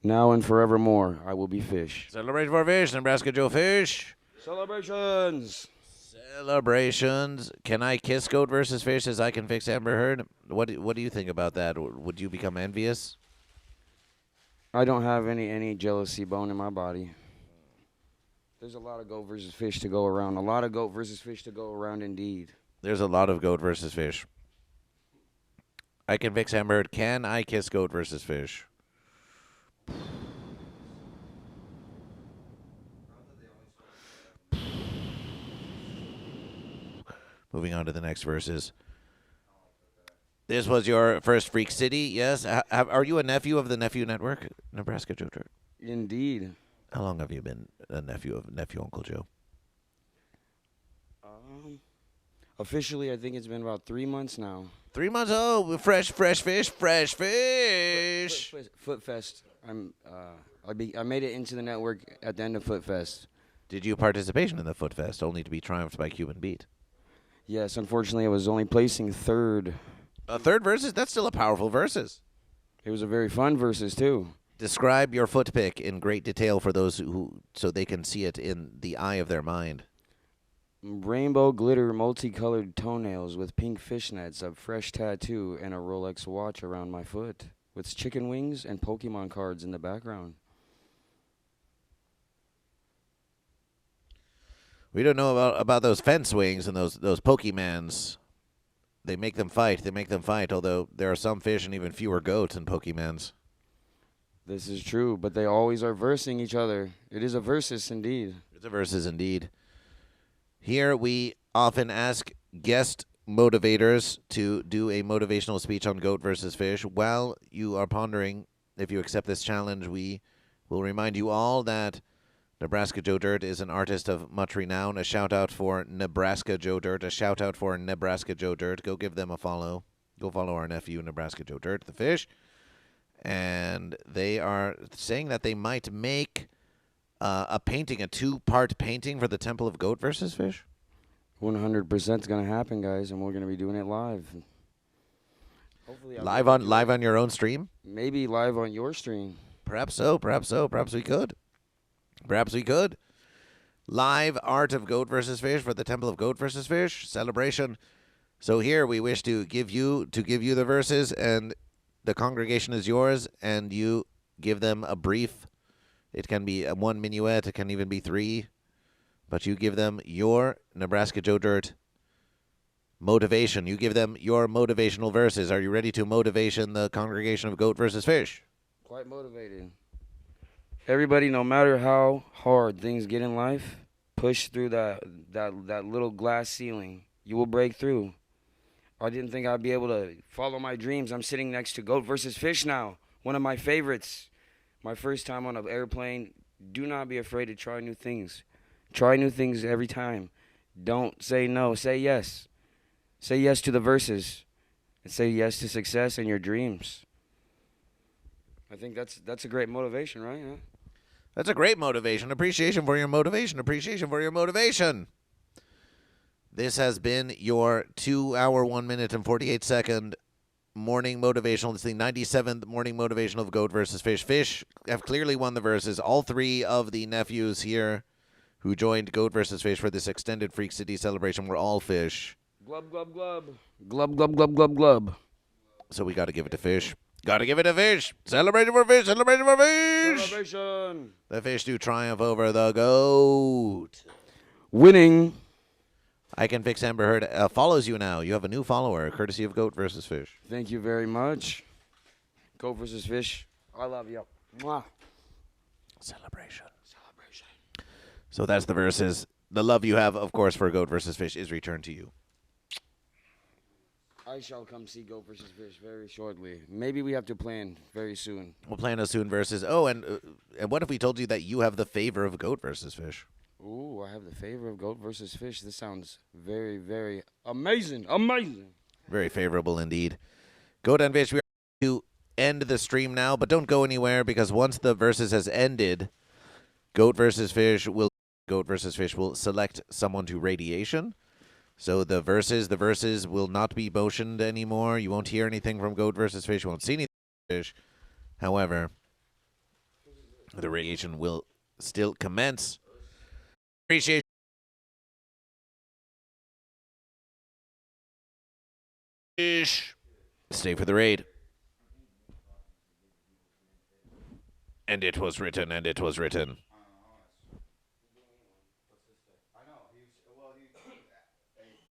Now and forevermore, I will be Fish. Celebration for Fish, Nebraska Joe Fish. Celebrations. Can I kiss Goat versus Fish as I can fix Amber Heard? What do you think about that? Would you become envious? I don't have any jealousy bone in my body. There's a lot of Goat versus Fish to go around. Indeed. There's a lot of Goat versus Fish. I can fix Amber Heard. Can I kiss Goat versus Fish? Moving on to the next verses. This was your first Freak City, yes? Are you a nephew of the Nephew Network, Nebraska Joe Dirt? Indeed. How long have you been a nephew of Uncle Joe? Officially, I think it's been about 3 months now. 3 months? Oh, fresh fish. FootFest. I made it into the network at the end of FootFest. Did you participation in the FootFest only to be triumphed by Cuban Beat? Yes, unfortunately, I was only placing third. A third versus? That's still a powerful versus. It was a very fun versus, too. Describe your foot pick in great detail for those so they can see it in the eye of their mind. Rainbow glitter multicolored toenails with pink fishnets, a fresh tattoo, and a Rolex watch around my foot, with chicken wings and Pokemon cards in the background. We don't know about those fence wings and those Pokemans. They make them fight, although there are some fish and even fewer goats in Pokemans. This is true, but they always are versing each other. It is a versus indeed. It's a versus indeed. Here we often ask guest motivators to do a motivational speech on Goat versus Fish. While you are pondering if you accept this challenge, we will remind you all that Nebraska Joe Dirt is an artist of much renown. A shout-out for Nebraska Joe Dirt. Go give them a follow. Go follow our nephew, Nebraska Joe Dirt, the fish. And they are saying that they might make a two-part painting for the Temple of Goat versus Fish. 100% is going to happen, guys, and we're going to be doing it live. Hopefully live on your own stream? Maybe live on your stream. Perhaps so. Perhaps we could. Live art of Goat versus Fish for the Temple of Goat versus Fish celebration. So here we wish to give you the verses, and the congregation is yours, and you give them a brief. It can be one minuet. It can even be three. But you give them your Nebraska Joe Dirt motivation. You give them your motivational verses. Are you ready to motivation the congregation of Goat versus Fish? Quite motivated. Everybody, no matter how hard things get in life, push through that little glass ceiling. You will break through. I didn't think I'd be able to follow my dreams. I'm sitting next to Goat versus Fish now, one of my favorites. My first time on an airplane. Do not be afraid to try new things. Try new things every time. Don't say no. Say yes. Say yes to the verses. And say yes to success and your dreams. I think that's a great motivation, right? Huh? That's a great motivation. Appreciation for your motivation. This has been your 2 hour, 1 minute, and 48 second morning motivational. It's the 97th morning motivation of Goat versus Fish. Fish have clearly won the verses. All three of the nephews here who joined Goat vs. Fish for this extended Freak City celebration were all fish. Glub, glub, glub. Glub, glub, glub, glub, glub. So we got to give it to fish. Got to give it to fish. Celebrating for fish. Celebrating for fish. Celebration. The fish do triumph over the goat. Winning. I Can Fix Amber Heard follows you now. You have a new follower, courtesy of Goat vs. Fish. Thank you very much. Goat versus Fish. I love you. Mwah. Celebration. So that's the verses. The love you have, of course, for Goat vs. Fish is returned to you. I shall come see Goat versus Fish very shortly. Maybe we have to plan very soon. We'll plan a soon versus. Oh, and what if we told you that you have the favor of Goat vs. Fish? Ooh, I have the favor of Goat versus Fish. This sounds very, very amazing. Amazing. Very favorable indeed. Goat and Fish, we are to end the stream now, but don't go anywhere because once the versus has ended, Goat versus Fish will select someone to radiation. So the verses will not be motioned anymore. You won't hear anything from Goat versus Fish. You won't see anything from Fish. However, the radiation will still commence. Appreciate Fish. Stay for the raid. And it was written, and it was written.